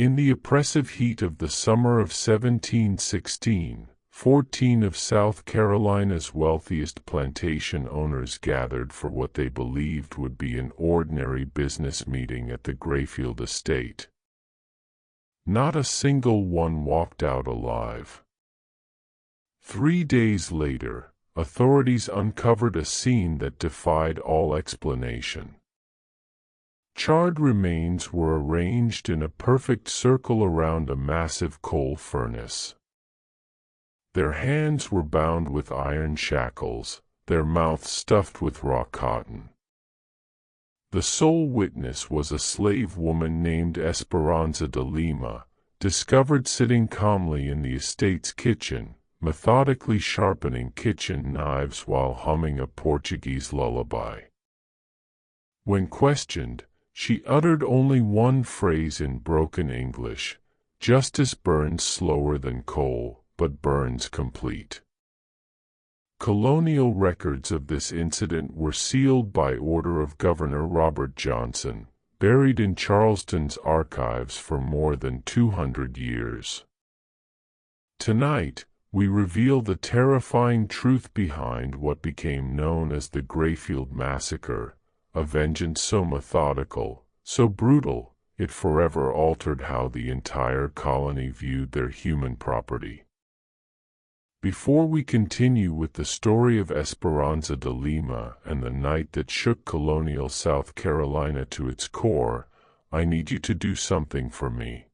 In the oppressive heat of the summer of 1716, 14 of South Carolina's wealthiest plantation owners gathered for what they believed would be an ordinary business meeting at the Grayfield estate. Not a single one walked out alive. 3 days later, authorities uncovered a scene that defied all explanation. Charred remains were arranged in a perfect circle around a massive coal furnace. Their hands were bound with iron shackles, their mouths stuffed with raw cotton. The sole witness was a slave woman named Esperanza de Lima, discovered sitting calmly in the estate's kitchen, methodically sharpening kitchen knives while humming a Portuguese lullaby. When questioned, she uttered only one phrase in broken English: "Justice burns slower than coal, but burns complete." Colonial records of this incident were sealed by order of Governor Robert Johnson, buried in Charleston's archives for more than 200 years. Tonight, we reveal the terrifying truth behind what became known as the Grayfield Massacre, a vengeance so methodical, so brutal, it forever altered how the entire colony viewed their human property. Before we continue with the story of Esperanza de Lima and the night that shook colonial South Carolina to its core, I need you to do something for me.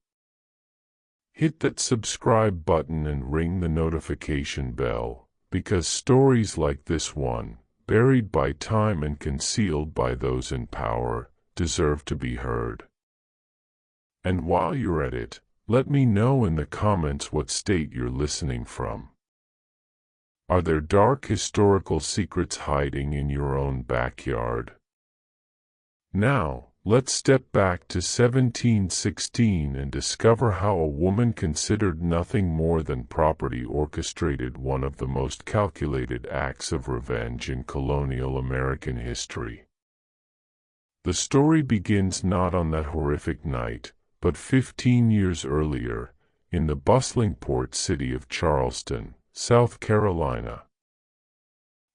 Hit that subscribe button and ring the notification bell, because stories like this one, buried by time and concealed by those in power, deserve to be heard. And while you're at it, let me know in the comments what state you're listening from. Are there dark historical secrets hiding in your own backyard? Now, let's step back to 1716 and discover how a woman considered nothing more than property orchestrated one of the most calculated acts of revenge in colonial American history. The story begins not on that horrific night, but 15 years earlier, in the bustling port city of Charleston, South Carolina.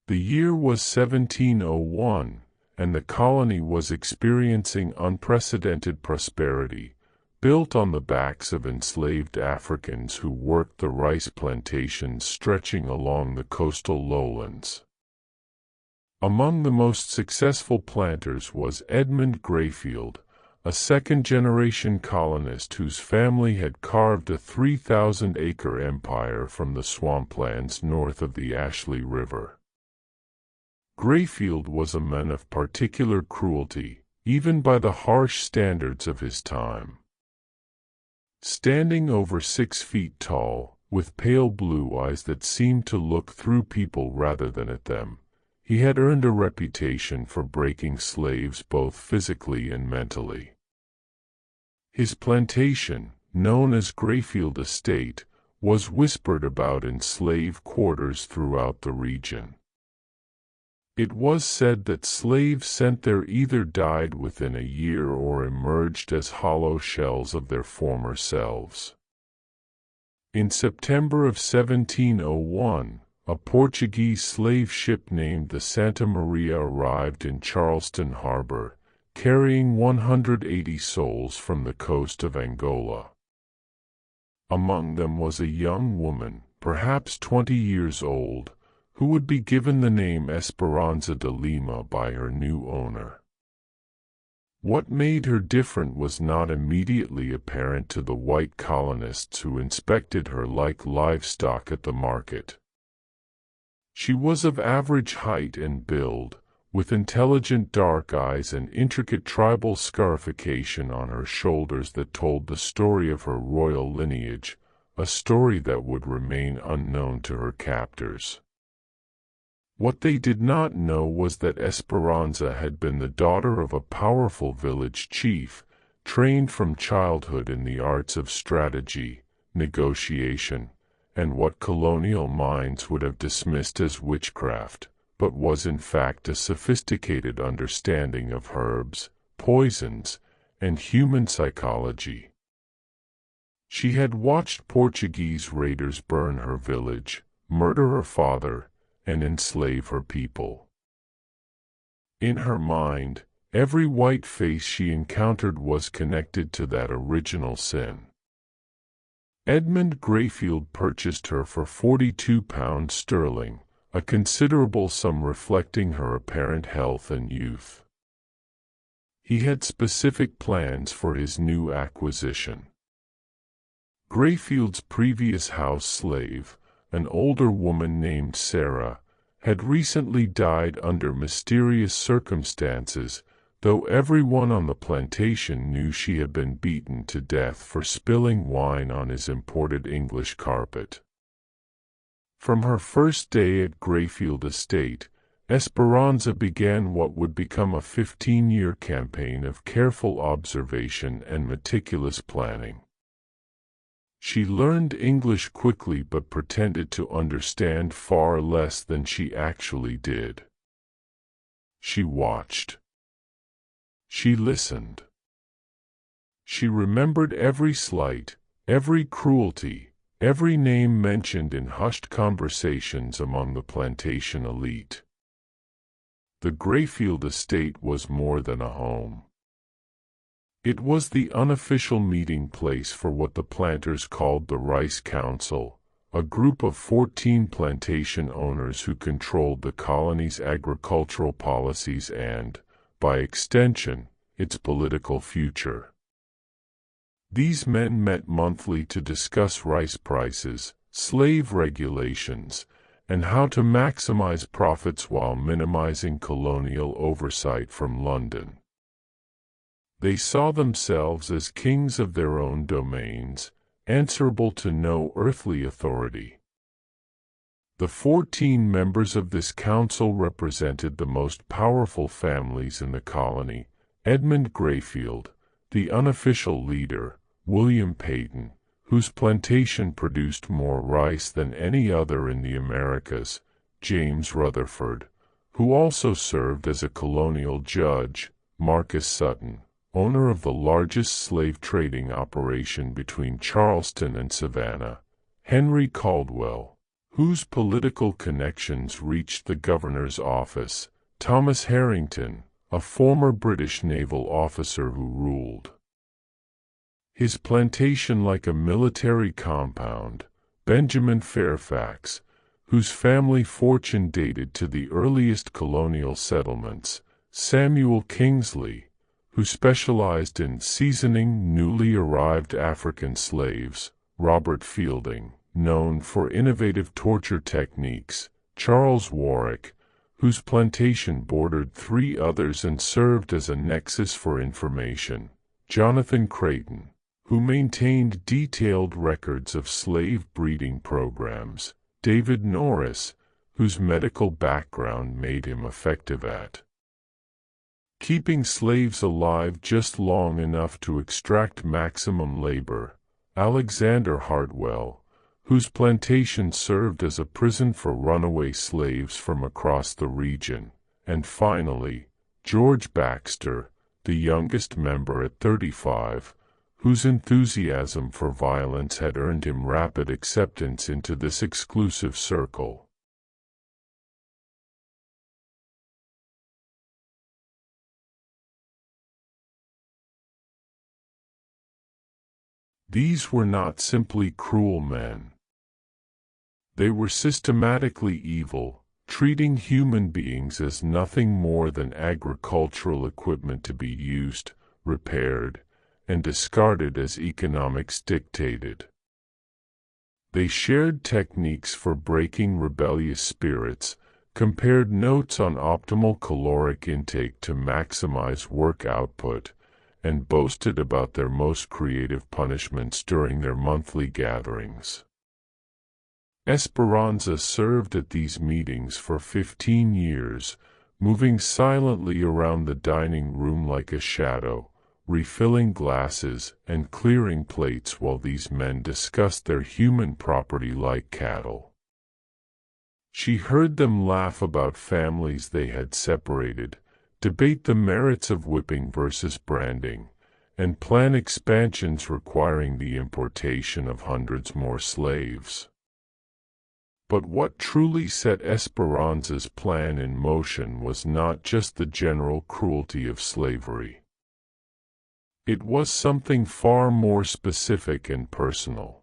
The year was 1701, and the colony was experiencing unprecedented prosperity, built on the backs of enslaved Africans who worked the rice plantations stretching along the coastal lowlands. Among the most successful planters was Edmund Grayfield, a second-generation colonist whose family had carved a 3,000-acre empire from the swamplands north of the Ashley River. Grayfield was a man of particular cruelty, even by the harsh standards of his time. Standing over 6 feet tall, with pale blue eyes that seemed to look through people rather than at them, he had earned a reputation for breaking slaves both physically and mentally. His plantation, known as Grayfield Estate, was whispered about in slave quarters throughout the region. It was said that slaves sent there either died within a year or emerged as hollow shells of their former selves. In September of 1701, a Portuguese slave ship named the Santa Maria arrived in Charleston Harbor, carrying 180 souls from the coast of Angola. Among them was a young woman, perhaps 20 years old, who would be given the name Esperanza de Lima by her new owner. What made her different was not immediately apparent to the white colonists who inspected her like livestock at the market. She was of average height and build, with intelligent dark eyes and intricate tribal scarification on her shoulders that told the story of her royal lineage, a story that would remain unknown to her captors. What they did not know was that Esperanza had been the daughter of a powerful village chief, trained from childhood in the arts of strategy, negotiation, and what colonial minds would have dismissed as witchcraft, but was in fact a sophisticated understanding of herbs, poisons, and human psychology. She had watched Portuguese raiders burn her village, murder her father, and enslave her people. In her mind, every white face she encountered was connected to that original sin. Edmund Greyfield purchased her for £42, a considerable sum reflecting her apparent health and youth. He had specific plans for his new acquisition. Greyfield's previous house slave, an older woman named Sarah, had recently died under mysterious circumstances, though everyone on the plantation knew she had been beaten to death for spilling wine on his imported English carpet. From her first day at Greyfield Estate, Esperanza began what would become a 15-year campaign of careful observation and meticulous planning. She learned English quickly but pretended to understand far less than she actually did. She watched. She listened. She remembered every slight, every cruelty, every name mentioned in hushed conversations among the plantation elite. The Greyfield estate was more than a home. It was the unofficial meeting place for what the planters called the Rice Council, a group of 14 plantation owners who controlled the colony's agricultural policies and, by extension, its political future. These men met monthly to discuss rice prices, slave regulations, and how to maximize profits while minimizing colonial oversight from London. They saw themselves as kings of their own domains, answerable to no earthly authority. The 14 members of this council represented the most powerful families in the colony: Edmund Greyfield, the unofficial leader; William Peyton, whose plantation produced more rice than any other in the Americas; James Rutherford, who also served as a colonial judge; Marcus Sutton, owner of the largest slave trading operation between Charleston and Savannah; Henry Caldwell, whose political connections reached the governor's office; Thomas Harrington, a former British naval officer who ruled his plantation like a military compound; Benjamin Fairfax, whose family fortune dated to the earliest colonial settlements; Samuel Kingsley, who specialized in seasoning newly arrived African slaves; Robert Fielding, known for innovative torture techniques; Charles Warwick, whose plantation bordered 3 others and served as a nexus for information; Jonathan Creighton, who maintained detailed records of slave breeding programs; David Norris, whose medical background made him effective at keeping slaves alive just long enough to extract maximum labor; Alexander Hartwell, whose plantation served as a prison for runaway slaves from across the region; and finally, George Baxter, the youngest member at 35, whose enthusiasm for violence had earned him rapid acceptance into this exclusive circle. These were not simply cruel men. They were systematically evil, treating human beings as nothing more than agricultural equipment to be used, repaired, and discarded as economics dictated. They shared techniques for breaking rebellious spirits, compared notes on optimal caloric intake to maximize work output, and boasted about their most creative punishments during their monthly gatherings. Esperanza served at these meetings for 15 years, moving silently around the dining room like a shadow, refilling glasses and clearing plates while these men discussed their human property like cattle. She heard them laugh about families they had separated, debate the merits of whipping versus branding, and plan expansions requiring the importation of hundreds more slaves. But what truly set Esperanza's plan in motion was not just the general cruelty of slavery. It was something far more specific and personal.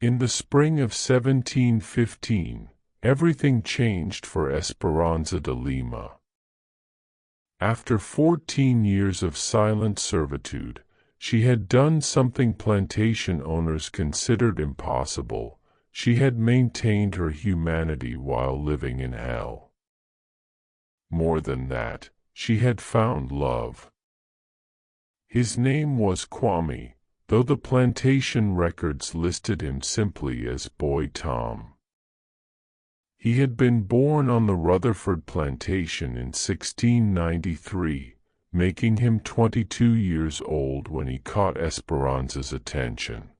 In the spring of 1715, everything changed for Esperanza de Lima. After 14 years of silent servitude, she had done something plantation owners considered impossible. She had maintained her humanity while living in hell. More than that, she had found love. His name was Kwame, though the plantation records listed him simply as Boy Tom. He had been born on the Rutherford plantation in 1693, making him 22 years old when he caught Esperanza's attention.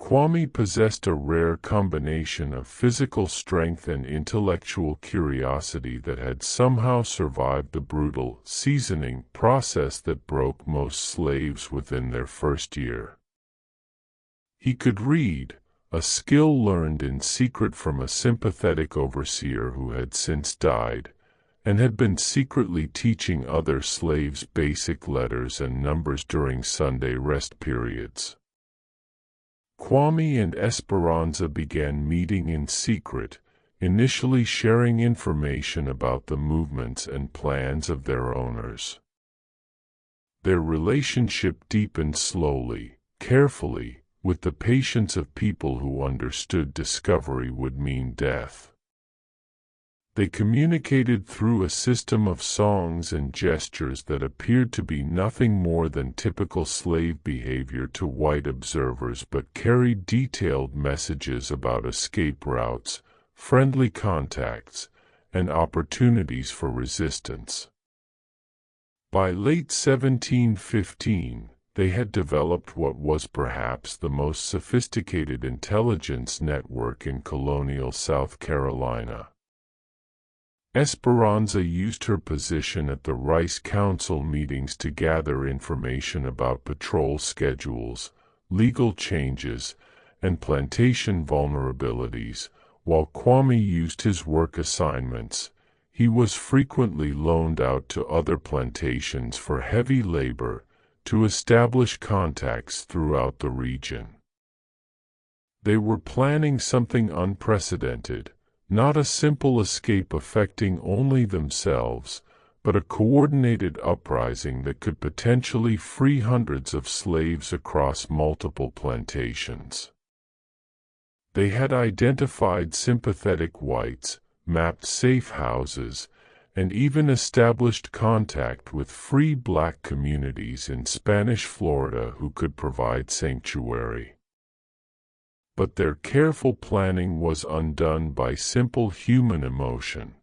Kwame possessed a rare combination of physical strength and intellectual curiosity that had somehow survived the brutal seasoning process that broke most slaves within their first year. He could read, a skill learned in secret from a sympathetic overseer who had since died, and had been secretly teaching other slaves basic letters and numbers during Sunday rest periods. Kwame and Esperanza began meeting in secret, initially sharing information about the movements and plans of their owners. Their relationship deepened slowly, carefully, with the patience of people who understood discovery would mean death. They communicated through a system of songs and gestures that appeared to be nothing more than typical slave behavior to white observers but carried detailed messages about escape routes, friendly contacts, and opportunities for resistance. By late 1715, they had developed what was perhaps the most sophisticated intelligence network in colonial South Carolina. Esperanza used her position at the Rice Council meetings to gather information about patrol schedules, legal changes, and plantation vulnerabilities, while Kwame used his work assignments. He was frequently loaned out to other plantations for heavy labor to establish contacts throughout the region. They were planning something unprecedented. Not a simple escape affecting only themselves, but a coordinated uprising that could potentially free hundreds of slaves across multiple plantations. They had identified sympathetic whites, mapped safe houses, and even established contact with free black communities in Spanish Florida who could provide sanctuary. But their careful planning was undone by simple human emotion.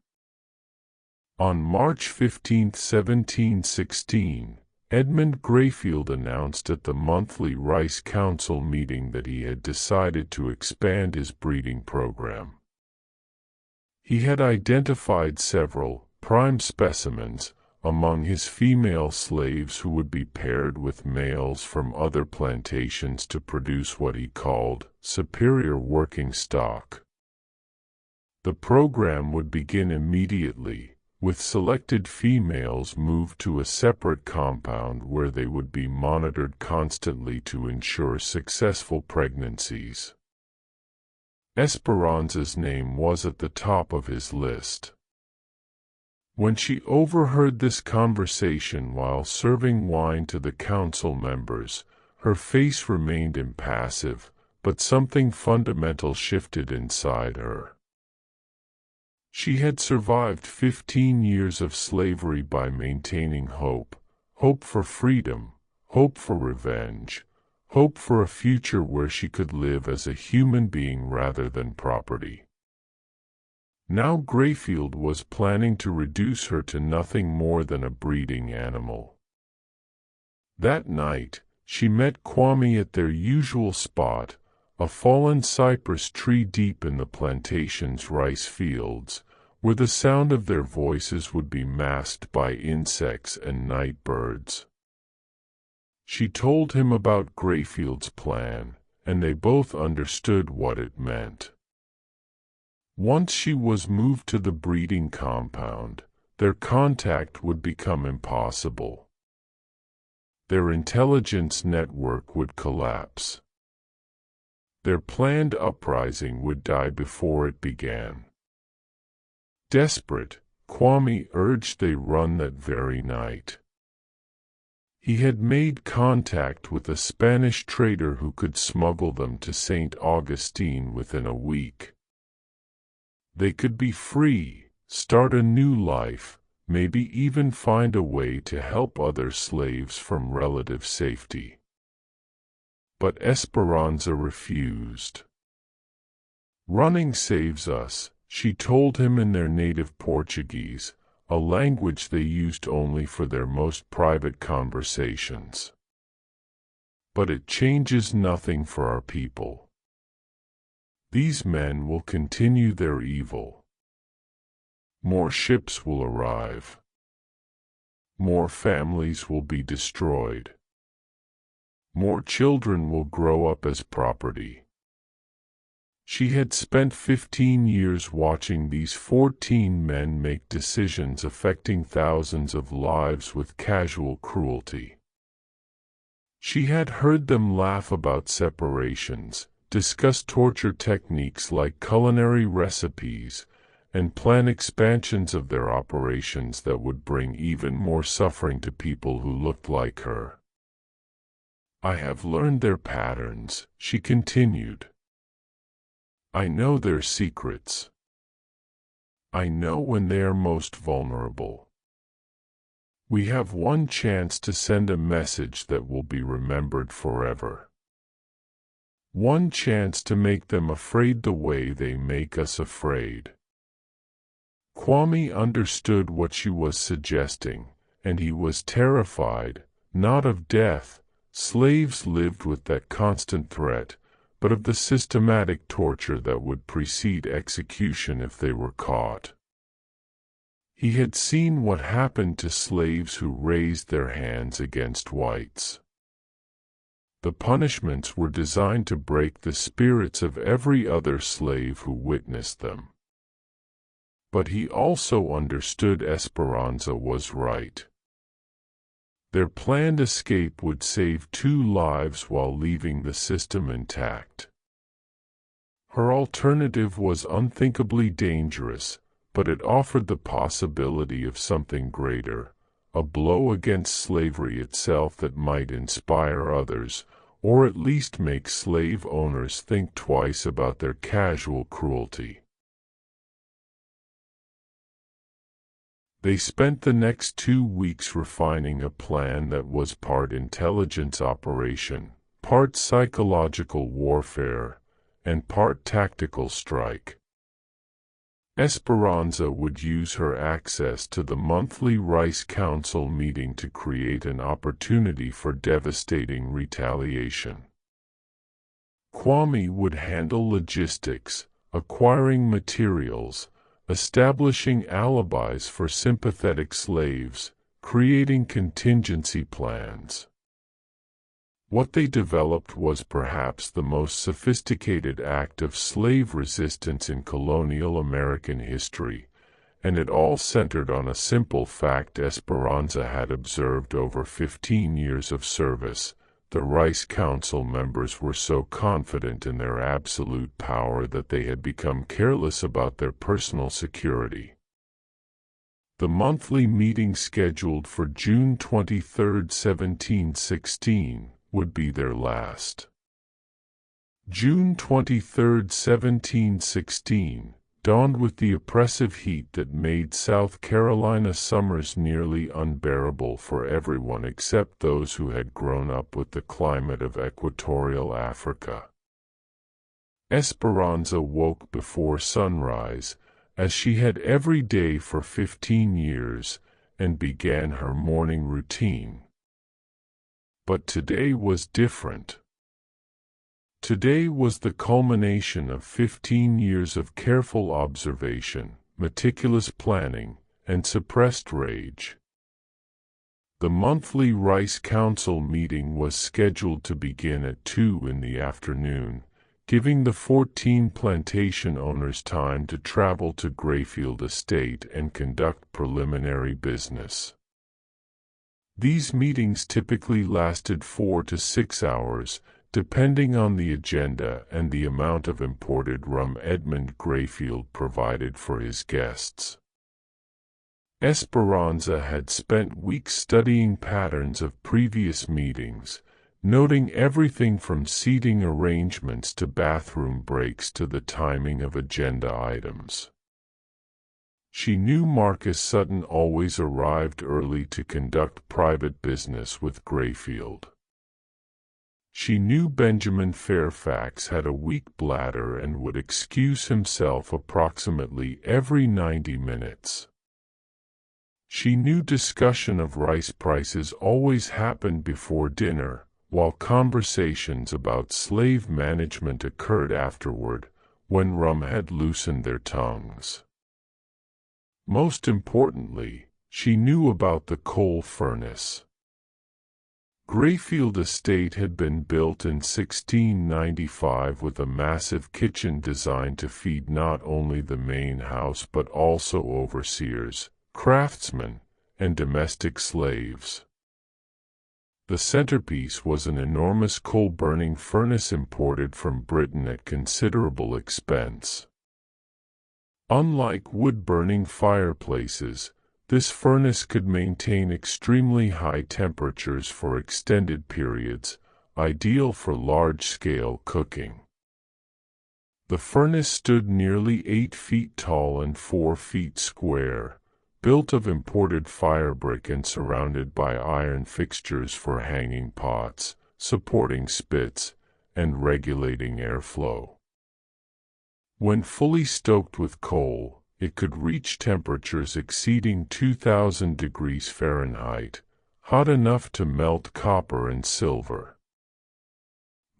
On March 15, 1716, Edmund Grayfield announced at the monthly Rice Council meeting that he had decided to expand his breeding program. He had identified several prime specimens among his female slaves who would be paired with males from other plantations to produce what he called superior working stock. The program would begin immediately, with selected females moved to a separate compound where they would be monitored constantly to ensure successful pregnancies. Esperanza's name was at the top of his list. When she overheard this conversation while serving wine to the council members, her face remained impassive, but something fundamental shifted inside her. She had survived 15 years of slavery by maintaining hope, hope for freedom, hope for revenge, hope for a future where she could live as a human being rather than property. Now Grayfield was planning to reduce her to nothing more than a breeding animal. That night, she met Kwame at their usual spot, a fallen cypress tree deep in the plantation's rice fields, where the sound of their voices would be masked by insects and night birds. She told him about Grayfield's plan, and they both understood what it meant. Once she was moved to the breeding compound, their contact would become impossible. Their intelligence network would collapse. Their planned uprising would die before it began. Desperate, Kwame urged they run that very night. He had made contact with a Spanish trader who could smuggle them to St. Augustine within a week. They could be free, start a new life, maybe even find a way to help other slaves from relative safety. But Esperanza refused. "Running saves us," she told him in their native Portuguese, a language they used only for their most private conversations. "But it changes nothing for our people. These men will continue their evil. More ships will arrive. More families will be destroyed. More children will grow up as property." She had spent 15 years watching these 14 men make decisions affecting thousands of lives with casual cruelty. She had heard them laugh about separations, discuss torture techniques like culinary recipes, and plan expansions of their operations that would bring even more suffering to people who looked like her. "I have learned their patterns," she continued. "I know their secrets. I know when they are most vulnerable. We have one chance to send a message that will be remembered forever. One chance to make them afraid the way they make us afraid." Kwame understood what she was suggesting, and he was terrified, not of death. Slaves lived with that constant threat, but of the systematic torture that would precede execution if they were caught. He had seen what happened to slaves who raised their hands against whites. The punishments were designed to break the spirits of every other slave who witnessed them. But he also understood Esperanza was right. Their planned escape would save 2 lives while leaving the system intact. Her alternative was unthinkably dangerous, but it offered the possibility of something greater, a blow against slavery itself that might inspire others, or at least make slave owners think twice about their casual cruelty. They spent the next 2 weeks refining a plan that was part intelligence operation, part psychological warfare, and part tactical strike. Esperanza would use her access to the monthly Rice Council meeting to create an opportunity for devastating retaliation. Kwame would handle logistics, acquiring materials, establishing alibis for sympathetic slaves, creating contingency plans. What they developed was perhaps the most sophisticated act of slave resistance in colonial American history, and it all centered on a simple fact Esperanza had observed over 15 years of service. The Rice Council members were so confident in their absolute power that they had become careless about their personal security. The monthly meeting scheduled for June 23, 1716, would be their last. June 23, 1716, dawned with the oppressive heat that made South Carolina summers nearly unbearable for everyone except those who had grown up with the climate of equatorial Africa. Esperanza woke before sunrise, as she had every day for 15 years, and began her morning routine. But today was different. Today was the culmination of 15 years of careful observation, meticulous planning, and suppressed rage. The monthly Rice Council meeting was scheduled to begin at 2 in the afternoon, giving the 14 plantation owners time to travel to Grayfield Estate and conduct preliminary business. These meetings typically lasted 4 to 6 hours, depending on the agenda and the amount of imported rum Edmund Grayfield provided for his guests. Esperanza had spent weeks studying patterns of previous meetings, noting everything from seating arrangements to bathroom breaks to the timing of agenda items. She knew Marcus Sutton always arrived early to conduct private business with Grayfield. She knew Benjamin Fairfax had a weak bladder and would excuse himself approximately every 90 minutes. She knew discussion of rice prices always happened before dinner, while conversations about slave management occurred afterward, when rum had loosened their tongues. Most importantly, she knew about the coal furnace. Grayfield Estate had been built in 1695 with a massive kitchen designed to feed not only the main house but also overseers, craftsmen, and domestic slaves. The centerpiece was an enormous coal-burning furnace imported from Britain at considerable expense. Unlike wood-burning fireplaces, this furnace could maintain extremely high temperatures for extended periods, ideal for large-scale cooking. The furnace stood nearly 8 feet tall and 4 feet square, built of imported firebrick and surrounded by iron fixtures for hanging pots, supporting spits, and regulating airflow. When fully stoked with coal, it could reach temperatures exceeding 2,000 degrees Fahrenheit, hot enough to melt copper and silver.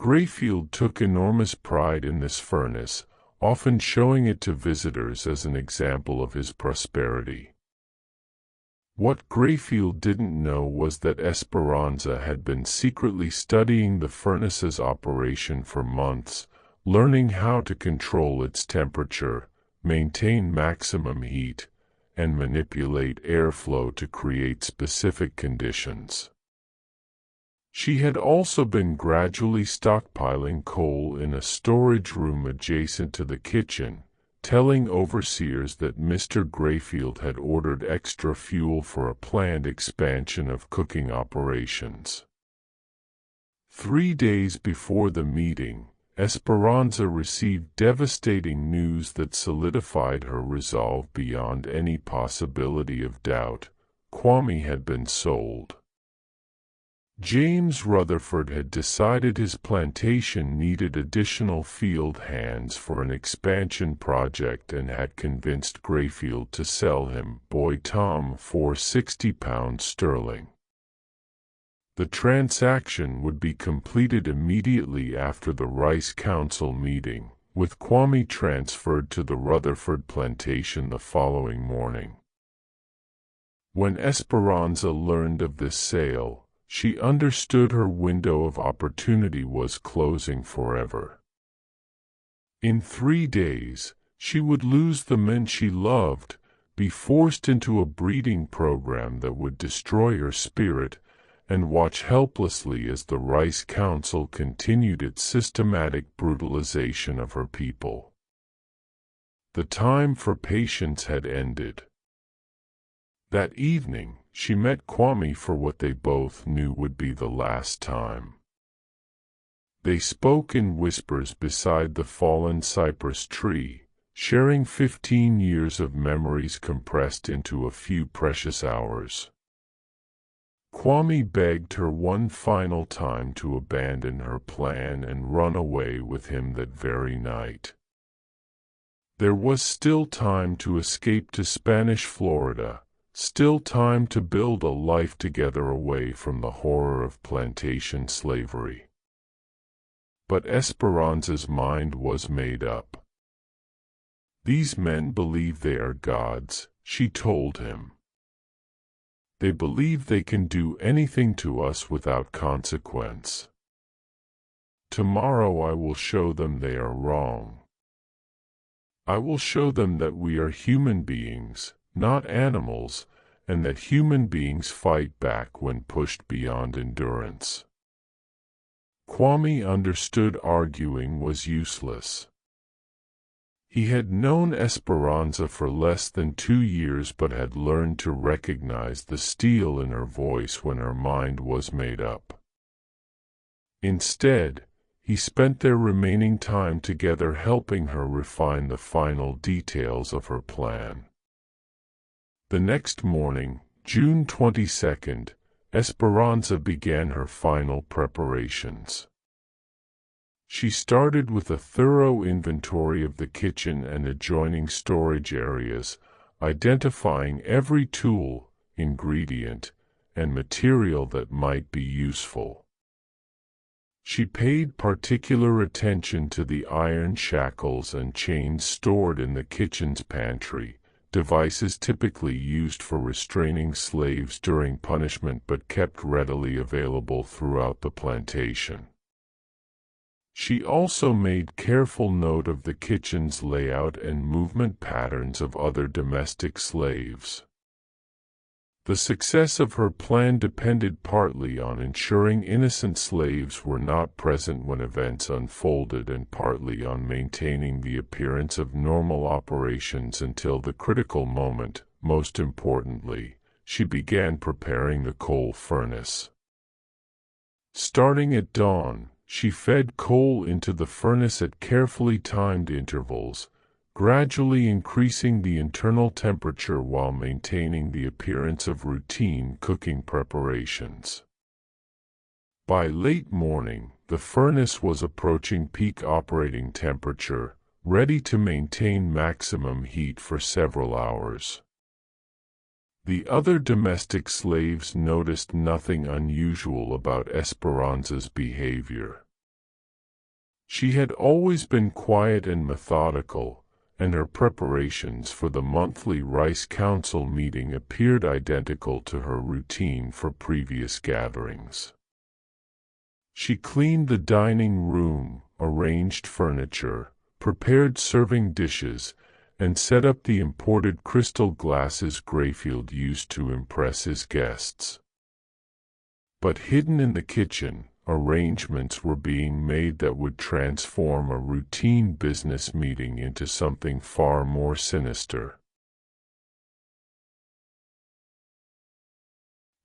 Grayfield took enormous pride in this furnace, often showing it to visitors as an example of his prosperity. What Grayfield didn't know was that Esperanza had been secretly studying the furnace's operation for months, learning how to control its temperature, maintain maximum heat, and manipulate airflow to create specific conditions. She had also been gradually stockpiling coal in a storage room adjacent to the kitchen, telling overseers that Mr. Grayfield had ordered extra fuel for a planned expansion of cooking operations. 3 days before the meeting, Esperanza received devastating news that solidified her resolve beyond any possibility of doubt. Kwame had been sold. James Rutherford had decided his plantation needed additional field hands for an expansion project and had convinced Grayfield to sell him Boy Tom for £60. The transaction would be completed immediately after the Rice Council meeting, with Kwame transferred to the Rutherford plantation the following morning. When Esperanza learned of this sale, she understood her window of opportunity was closing forever. In 3 days, she would lose the men she loved, be forced into a breeding program that would destroy her spirit, and watch helplessly as the Rice Council continued its systematic brutalization of her people. The time for patience had ended. That evening, she met Kwame for what they both knew would be the last time. They spoke in whispers beside the fallen cypress tree, sharing 15 years of memories compressed into a few precious hours. Kwame begged her one final time to abandon her plan and run away with him that very night. There was still time to escape to Spanish Florida, still time to build a life together away from the horror of plantation slavery. But Esperanza's mind was made up. These men believe they are gods, she told him. They believe they can do anything to us without consequence. Tomorrow I will show them they are wrong. I will show them that we are human beings, not animals, and that human beings fight back when pushed beyond endurance. Kwame understood arguing was useless. He had known Esperanza for less than 2 years but had learned to recognize the steel in her voice when her mind was made up. Instead, he spent their remaining time together helping her refine the final details of her plan. The next morning, June 22nd, Esperanza began her final preparations. She started with a thorough inventory of the kitchen and adjoining storage areas, identifying every tool, ingredient, and material that might be useful. She paid particular attention to the iron shackles and chains stored in the kitchen's pantry, devices typically used for restraining slaves during punishment but kept readily available throughout the plantation. She also made careful note of the kitchen's layout and movement patterns of other domestic slaves. The success of her plan depended partly on ensuring innocent slaves were not present when events unfolded and partly on maintaining the appearance of normal operations until the critical moment. Most importantly, she began preparing the coal furnace. Starting at dawn, she fed coal into the furnace at carefully timed intervals, gradually increasing the internal temperature while maintaining the appearance of routine cooking preparations. By late morning, the furnace was approaching peak operating temperature, ready to maintain maximum heat for several hours. The other domestic slaves noticed nothing unusual about Esperanza's behavior. She had always been quiet and methodical, and her preparations for the monthly Rice Council meeting appeared identical to her routine for previous gatherings. She cleaned the dining room, arranged furniture, prepared serving dishes, and set up the imported crystal glasses Grayfield used to impress his guests. But hidden in the kitchen, arrangements were being made that would transform a routine business meeting into something far more sinister.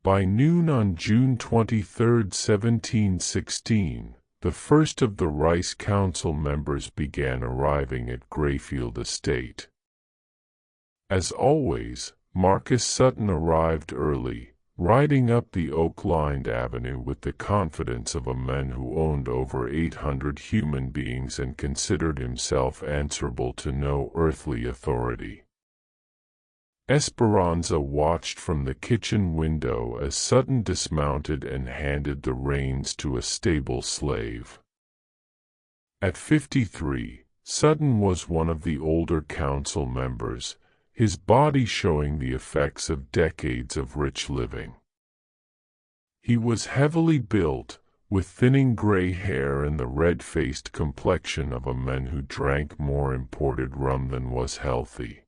By noon on June 23, 1716, the first of the Rice Council members began arriving at Grayfield Estate. As always, Marcus Sutton arrived early, riding up the oak-lined avenue with the confidence of a man who owned over 800 human beings and considered himself answerable to no earthly authority. Esperanza watched from the kitchen window as Sutton dismounted and handed the reins to a stable slave. At 53, Sutton was one of the older council members, his body showing the effects of decades of rich living. He was heavily built, with thinning gray hair and the red-faced complexion of a man who drank more imported rum than was healthy.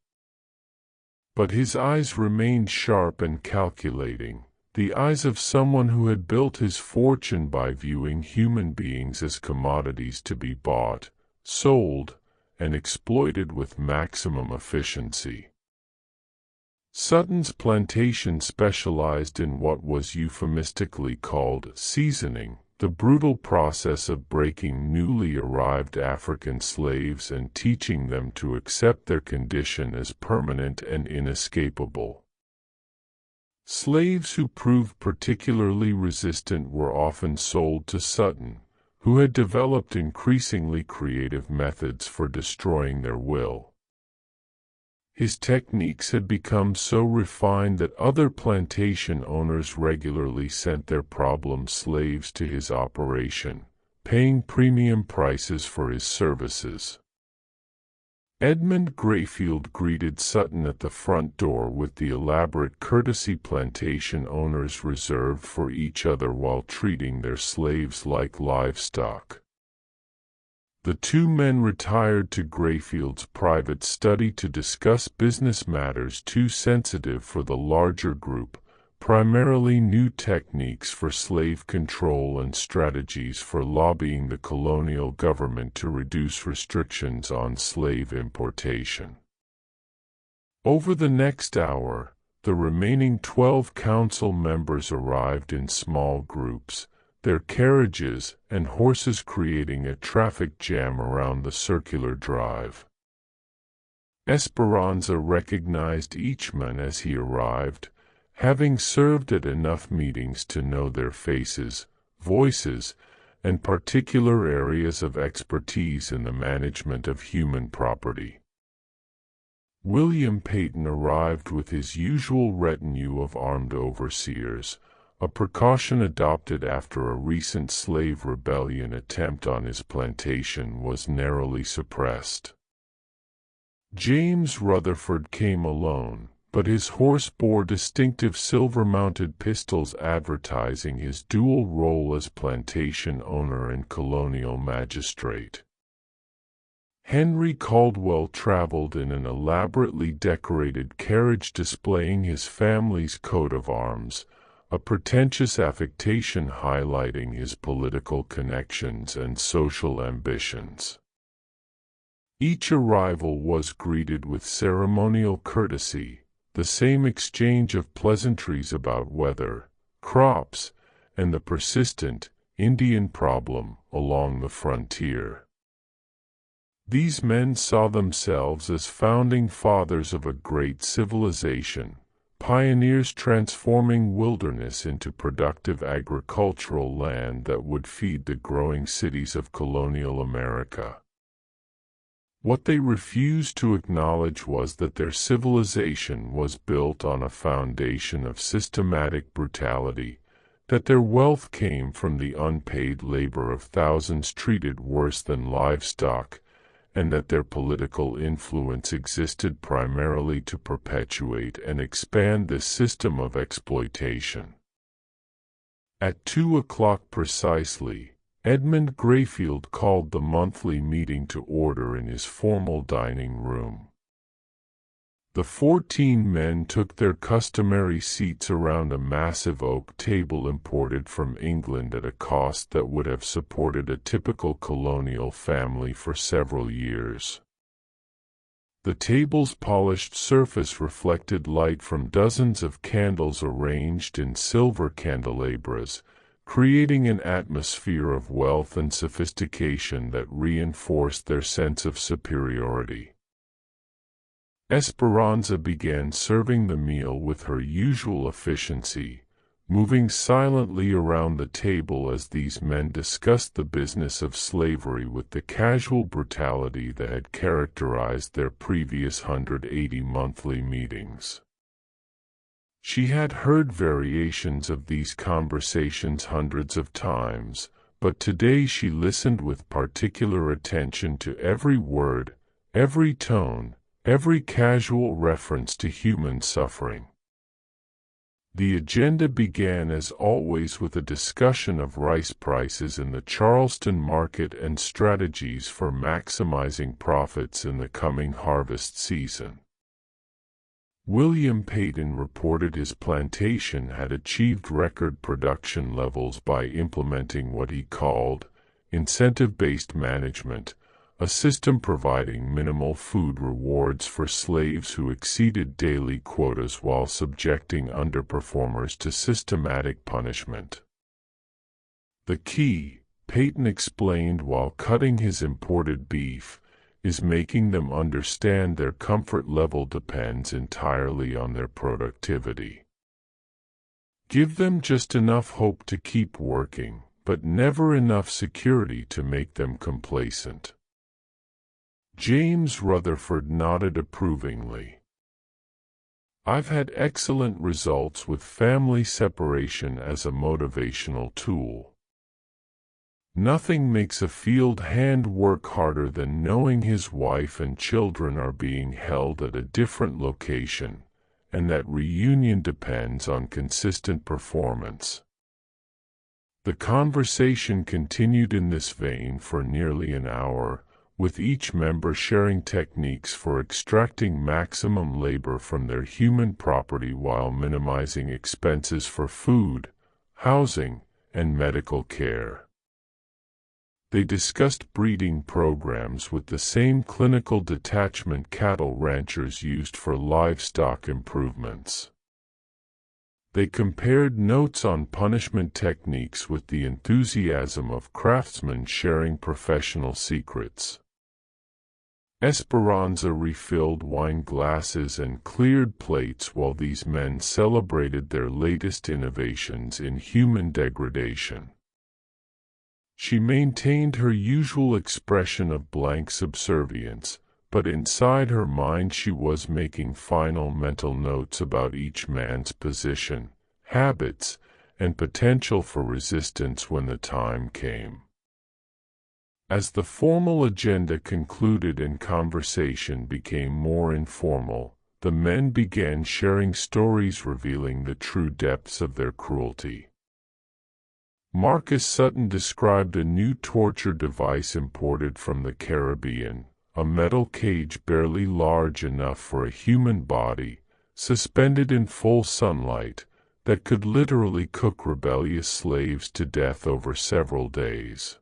But his eyes remained sharp and calculating, the eyes of someone who had built his fortune by viewing human beings as commodities to be bought, sold, and exploited with maximum efficiency. Sutton's plantation specialized in what was euphemistically called seasoning, the brutal process of breaking newly arrived African slaves and teaching them to accept their condition as permanent and inescapable. Slaves who proved particularly resistant were often sold to Sutton, who had developed increasingly creative methods for destroying their will. His techniques had become so refined that other plantation owners regularly sent their problem slaves to his operation, paying premium prices for his services. Edmund Grayfield greeted Sutton at the front door with the elaborate courtesy plantation owners reserved for each other while treating their slaves like livestock. The two men retired to Grayfield's private study to discuss business matters too sensitive for the larger group, primarily new techniques for slave control and strategies for lobbying the colonial government to reduce restrictions on slave importation. Over the next hour, the remaining 12 council members arrived in small groups, their carriages and horses creating a traffic jam around the circular drive. Esperanza recognized each man as he arrived, having served at enough meetings to know their faces, voices, and particular areas of expertise in the management of human property. William Peyton arrived with his usual retinue of armed overseers, a precaution adopted after a recent slave rebellion attempt on his plantation was narrowly suppressed. James Rutherford came alone, but his horse bore distinctive silver-mounted pistols advertising his dual role as plantation owner and colonial magistrate. Henry Caldwell traveled in an elaborately decorated carriage displaying his family's coat of arms, a pretentious affectation highlighting his political connections and social ambitions. Each arrival was greeted with ceremonial courtesy, the same exchange of pleasantries about weather, crops, and the persistent Indian problem along the frontier. These men saw themselves as founding fathers of a great civilization, pioneers transforming wilderness into productive agricultural land that would feed the growing cities of colonial America. What they refused to acknowledge was that their civilization was built on a foundation of systematic brutality, that their wealth came from the unpaid labor of thousands treated worse than livestock, and that their political influence existed primarily to perpetuate and expand this system of exploitation. At 2 o'clock precisely, Edmund Grayfield called the monthly meeting to order in his formal dining room. The 14 men took their customary seats around a massive oak table imported from England at a cost that would have supported a typical colonial family for several years. The table's polished surface reflected light from dozens of candles arranged in silver candelabras, creating an atmosphere of wealth and sophistication that reinforced their sense of superiority. Esperanza began serving the meal with her usual efficiency, moving silently around the table as these men discussed the business of slavery with the casual brutality that had characterized their previous 180 monthly meetings. She had heard variations of these conversations hundreds of times, but today she listened with particular attention to every word, every tone, every casual reference to human suffering. The agenda began as always with a discussion of rice prices in the Charleston market and strategies for maximizing profits in the coming harvest season. William Peyton reported his plantation had achieved record production levels by implementing what he called incentive-based management, a system providing minimal food rewards for slaves who exceeded daily quotas while subjecting underperformers to systematic punishment. The key, Peyton explained while cutting his imported beef, is making them understand their comfort level depends entirely on their productivity. Give them just enough hope to keep working, but never enough security to make them complacent. James Rutherford nodded approvingly. I've had excellent results with family separation as a motivational tool. Nothing makes a field hand work harder than knowing his wife and children are being held at a different location, and that reunion depends on consistent performance. The conversation continued in this vein for nearly an hour, with each member sharing techniques for extracting maximum labor from their human property while minimizing expenses for food, housing, and medical care. They discussed breeding programs with the same clinical detachment cattle ranchers used for livestock improvements. They compared notes on punishment techniques with the enthusiasm of craftsmen sharing professional secrets. Esperanza refilled wine glasses and cleared plates while these men celebrated their latest innovations in human degradation. She maintained her usual expression of blank subservience, but inside her mind she was making final mental notes about each man's position, habits, and potential for resistance when the time came. As the formal agenda concluded and conversation became more informal, the men began sharing stories revealing the true depths of their cruelty. Marcus Sutton described a new torture device imported from the Caribbean, a metal cage barely large enough for a human body, suspended in full sunlight, that could literally cook rebellious slaves to death over several days.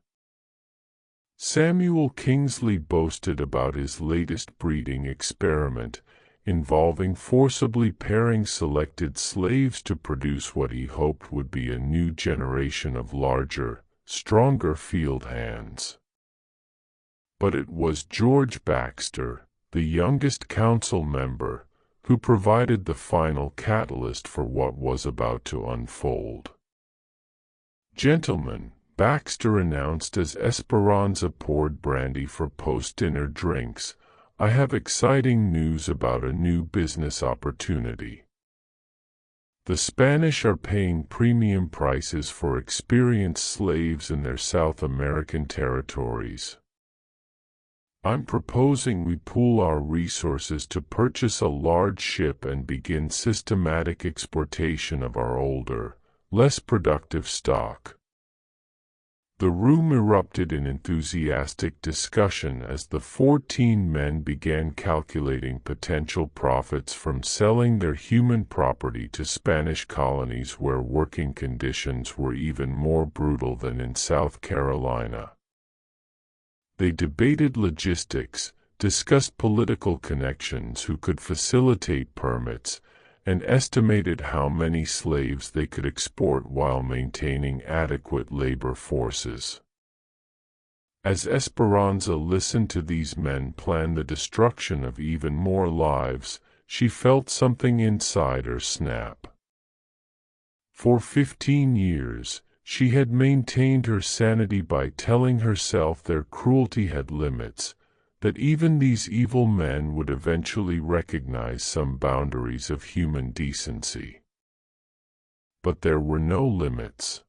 Samuel Kingsley boasted about his latest breeding experiment, involving forcibly pairing selected slaves to produce what he hoped would be a new generation of larger, stronger field hands. But it was George Baxter, the youngest council member, who provided the final catalyst for what was about to unfold. "Gentlemen," Baxter announced as Esperanza poured brandy for post-dinner drinks, "I have exciting news about a new business opportunity. The Spanish are paying premium prices for experienced slaves in their South American territories. I'm proposing we pool our resources to purchase a large ship and begin systematic exportation of our older, less productive stock." The room erupted in enthusiastic discussion as the 14 men began calculating potential profits from selling their human property to Spanish colonies where working conditions were even more brutal than in South Carolina. They debated logistics, discussed political connections who could facilitate permits, and estimated how many slaves they could export while maintaining adequate labor forces. As Esperanza listened to these men plan the destruction of even more lives, she felt something inside her snap. For 15 years, she had maintained her sanity by telling herself their cruelty had limits, that even these evil men would eventually recognize some boundaries of human decency. But there were no limits.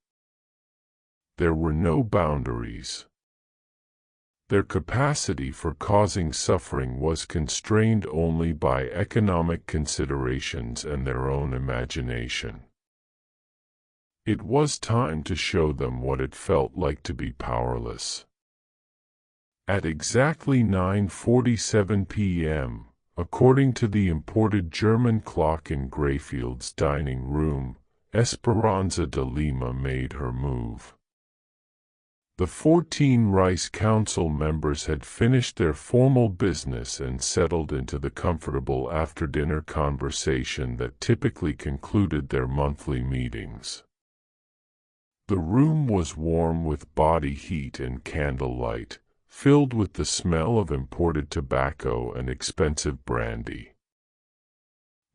There were no boundaries. Their capacity for causing suffering was constrained only by economic considerations and their own imagination. It was time to show them what it felt like to be powerless. At exactly 9:47 p.m., according to the imported German clock in Grayfield's dining room, Esperanza de Lima made her move. The 14 Rice Council members had finished their formal business and settled into the comfortable after-dinner conversation that typically concluded their monthly meetings. The room was warm with body heat and candlelight, filled with the smell of imported tobacco and expensive brandy.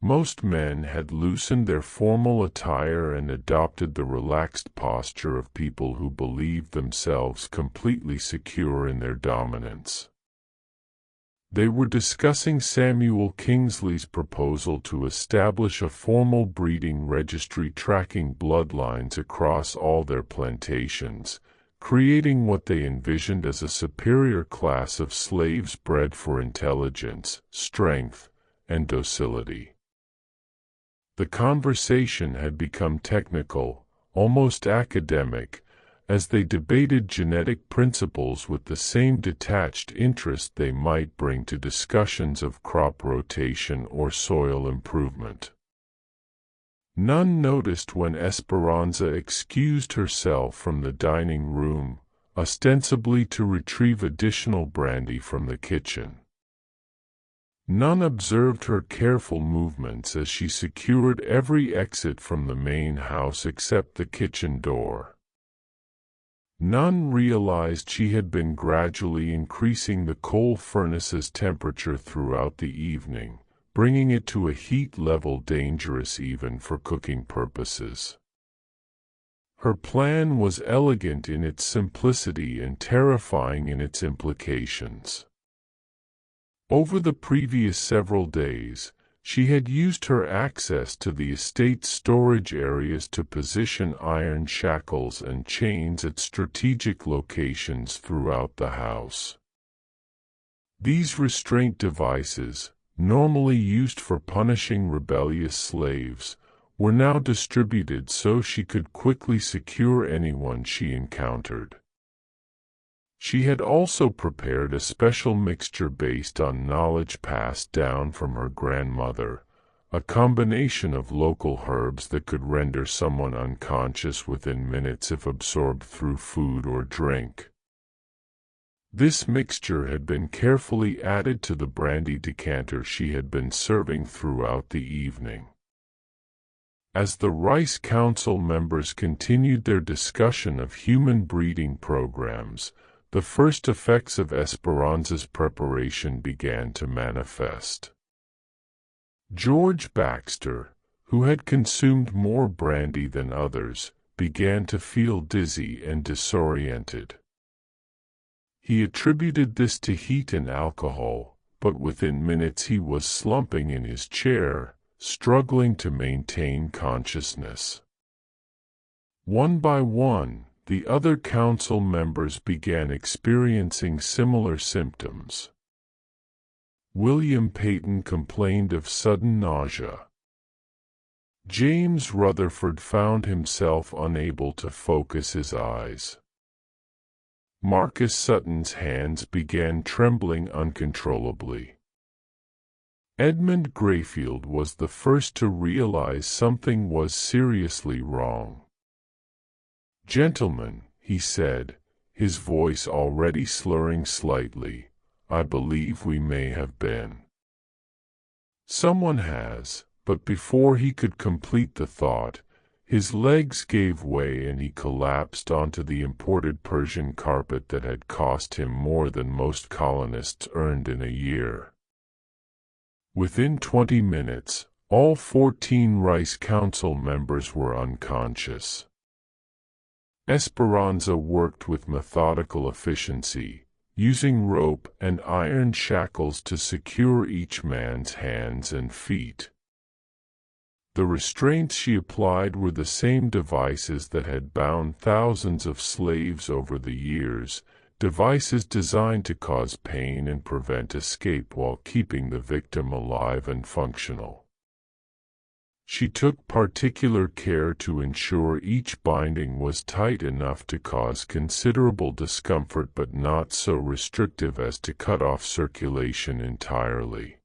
Most men had loosened their formal attire and adopted the relaxed posture of people who believed themselves completely secure in their dominance. They were discussing Samuel Kingsley's proposal to establish a formal breeding registry tracking bloodlines across all their plantations, creating what they envisioned as a superior class of slaves bred for intelligence, strength, and docility. The conversation had become technical, almost academic, as they debated genetic principles with the same detached interest they might bring to discussions of crop rotation or soil improvement. None noticed when Esperanza excused herself from the dining room, ostensibly to retrieve additional brandy from the kitchen. None observed her careful movements as she secured every exit from the main house except the kitchen door. None realized she had been gradually increasing the coal furnace's temperature throughout the evening, bringing it to a heat level dangerous even for cooking purposes. Her plan was elegant in its simplicity and terrifying in its implications. Over the previous several days, she had used her access to the estate's storage areas to position iron shackles and chains at strategic locations throughout the house. These restraint devices, normally used for punishing rebellious slaves, were now distributed so she could quickly secure anyone she encountered. She had also prepared a special mixture based on knowledge passed down from her grandmother, a combination of local herbs that could render someone unconscious within minutes if absorbed through food or drink. This mixture had been carefully added to the brandy decanter she had been serving throughout the evening. As the Rice Council members continued their discussion of human breeding programs, the first effects of Esperanza's preparation began to manifest. George Baxter, who had consumed more brandy than others, began to feel dizzy and disoriented. He attributed this to heat and alcohol, but within minutes he was slumping in his chair, struggling to maintain consciousness. One by one, the other council members began experiencing similar symptoms. William Peyton complained of sudden nausea. James Rutherford found himself unable to focus his eyes. Marcus Sutton's hands began trembling uncontrollably. Edmund Grayfield was the first to realize something was seriously wrong. "Gentlemen," he said, his voice already slurring slightly, "I believe we may have been." "Someone has," but before he could complete the thought, his legs gave way and he collapsed onto the imported Persian carpet that had cost him more than most colonists earned in a year. Within 20 minutes, all 14 Rice Council members were unconscious. Esperanza worked with methodical efficiency, using rope and iron shackles to secure each man's hands and feet. The restraints she applied were the same devices that had bound thousands of slaves over the years, devices designed to cause pain and prevent escape while keeping the victim alive and functional. She took particular care to ensure each binding was tight enough to cause considerable discomfort but not so restrictive as to cut off circulation entirely.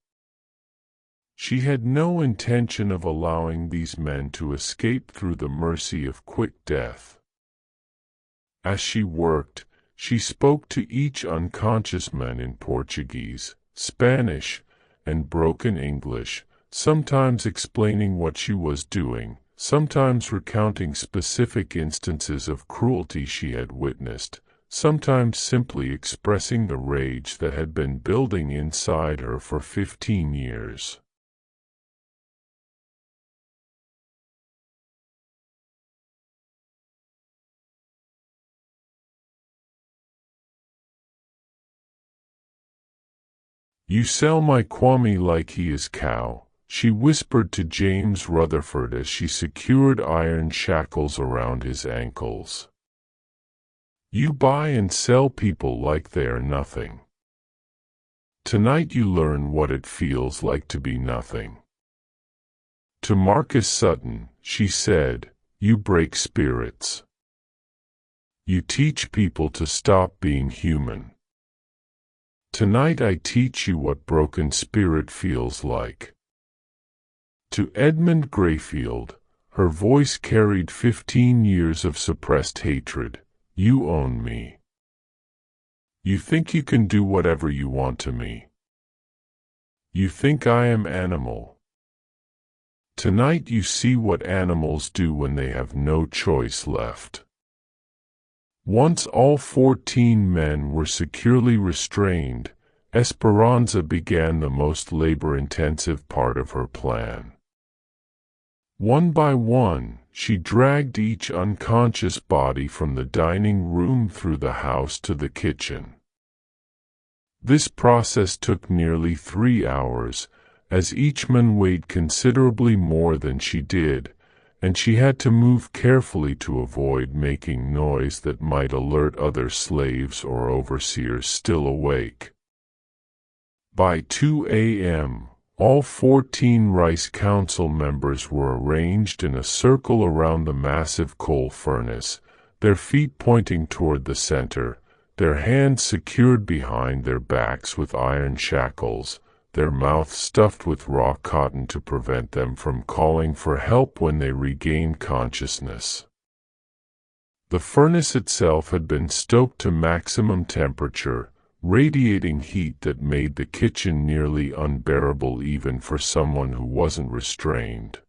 She had no intention of allowing these men to escape through the mercy of quick death. As she worked, she spoke to each unconscious man in Portuguese, Spanish, and broken English, sometimes explaining what she was doing, sometimes recounting specific instances of cruelty she had witnessed, sometimes simply expressing the rage that had been building inside her for 15 years. "You sell my Kwame like he is cow," she whispered to James Rutherford as she secured iron shackles around his ankles. You buy and sell people like they are nothing. Tonight you learn what it feels like to be nothing. To Marcus Sutton, she said, you break spirits. You teach people to stop being human. Tonight I teach you what broken spirit feels like. To Edmund Grayfield, her voice carried 15 years of suppressed hatred. You own me. You think you can do whatever you want to me. You think I am animal. Tonight you see what animals do when they have no choice left. Once all 14 men were securely restrained, Esperanza began the most labor-intensive part of her plan. One by one, she dragged each unconscious body from the dining room through the house to the kitchen. This process took nearly 3 hours, as each man weighed considerably more than she did, and she had to move carefully to avoid making noise that might alert other slaves or overseers still awake. By 2 a.m., all 14 Rice Council members were arranged in a circle around the massive coal furnace, their feet pointing toward the center, their hands secured behind their backs with iron shackles, their mouths stuffed with raw cotton to prevent them from calling for help when they regained consciousness. The furnace itself had been stoked to maximum temperature, radiating heat that made the kitchen nearly unbearable even for someone who wasn't restrained.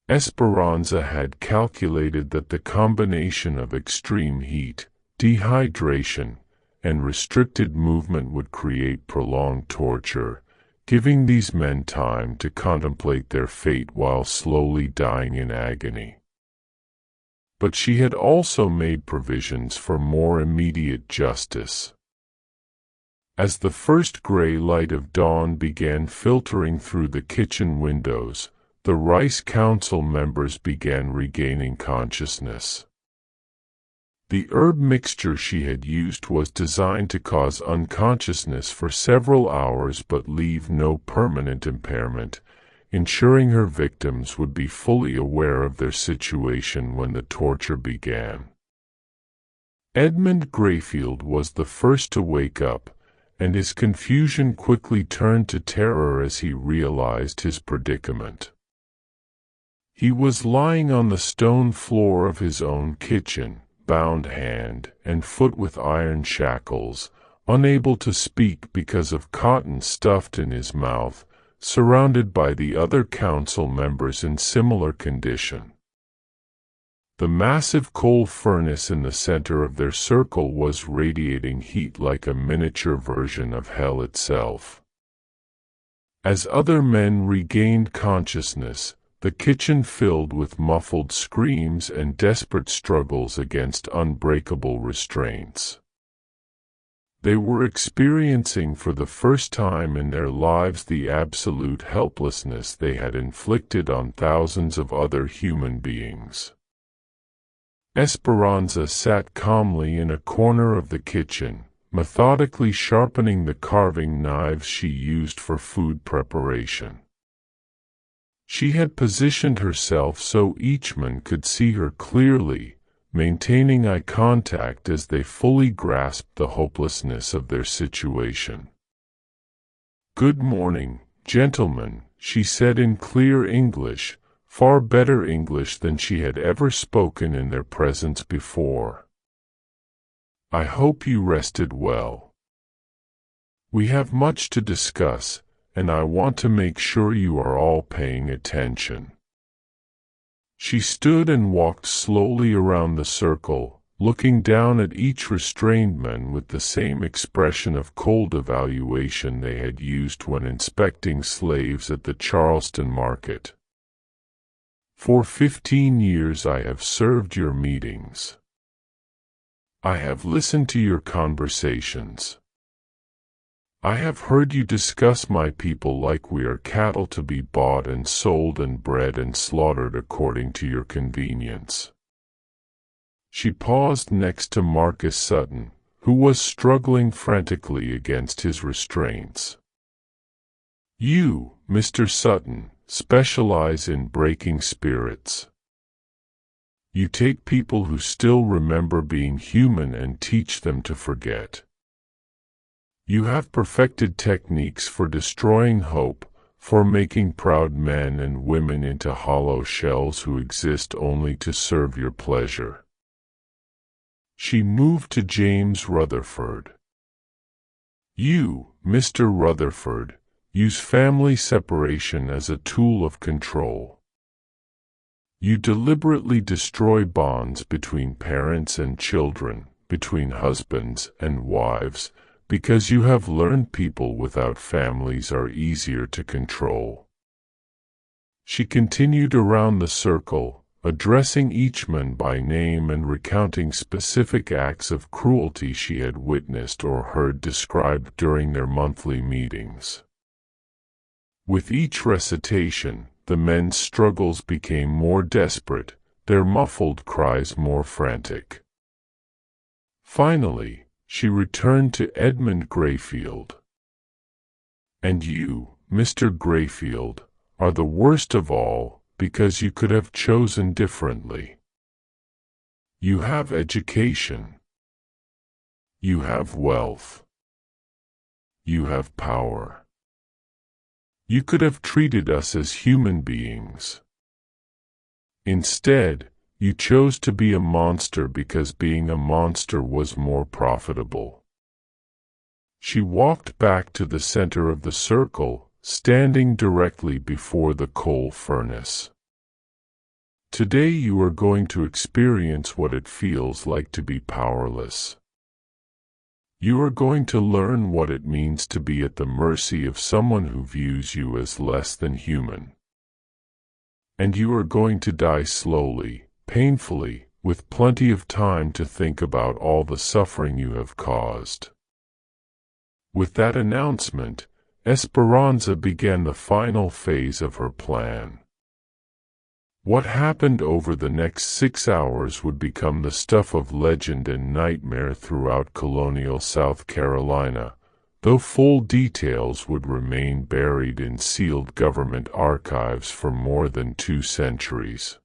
Esperanza had calculated that the combination of extreme heat, dehydration, and restricted movement would create prolonged torture, giving these men time to contemplate their fate while slowly dying in agony. But she had also made provisions for more immediate justice. As the first gray light of dawn began filtering through the kitchen windows, the Rice Council members began regaining consciousness. The herb mixture she had used was designed to cause unconsciousness for several hours but leave no permanent impairment, ensuring her victims would be fully aware of their situation when the torture began. Edmund Grayfield was the first to wake up, and his confusion quickly turned to terror as he realized his predicament. He was lying on the stone floor of his own kitchen, bound hand and foot with iron shackles, unable to speak because of cotton stuffed in his mouth, surrounded by the other council members in similar condition. The massive coal furnace in the center of their circle was radiating heat like a miniature version of hell itself. As other men regained consciousness, the kitchen filled with muffled screams and desperate struggles against unbreakable restraints. They were experiencing for the first time in their lives the absolute helplessness they had inflicted on thousands of other human beings. Esperanza sat calmly in a corner of the kitchen, methodically sharpening the carving knives she used for food preparation. She had positioned herself so each man could see her clearly, maintaining eye contact as they fully grasped the hopelessness of their situation. "Good morning, gentlemen," she said in clear English, far better English than she had ever spoken in their presence before. "I hope you rested well. We have much to discuss, and I want to make sure you are all paying attention." She stood and walked slowly around the circle, looking down at each restrained man with the same expression of cold evaluation they had used when inspecting slaves at the Charleston market. "For 15 years I have served your meetings. I have listened to your conversations. I have heard you discuss my people like we are cattle to be bought and sold and bred and slaughtered according to your convenience." She paused next to Marcus Sutton, who was struggling frantically against his restraints. "You, Mr. Sutton, specialize in breaking spirits. You take people who still remember being human and teach them to forget. You have perfected techniques for destroying hope, for making proud men and women into hollow shells who exist only to serve your pleasure." She moved to James Rutherford. "You, Mr. Rutherford, use family separation as a tool of control. You deliberately destroy bonds between parents and children, between husbands and wives, because you have learned people without families are easier to control." She continued around the circle, addressing each man by name and recounting specific acts of cruelty she had witnessed or heard described during their monthly meetings. With each recitation, the men's struggles became more desperate, their muffled cries more frantic. Finally, she returned to Edmund Grayfield. "And you, Mr. Grayfield, are the worst of all, because you could have chosen differently. You have education. You have wealth. You have power. You could have treated us as human beings. Instead, you chose to be a monster because being a monster was more profitable." She walked back to the center of the circle, standing directly before the coal furnace. "Today you are going to experience what it feels like to be powerless. You are going to learn what it means to be at the mercy of someone who views you as less than human. And you are going to die slowly, painfully, with plenty of time to think about all the suffering you have caused." With that announcement, Esperanza began the final phase of her plan. What happened over the next 6 hours would become the stuff of legend and nightmare throughout colonial South Carolina, though full details would remain buried in sealed government archives for more than 2 centuries.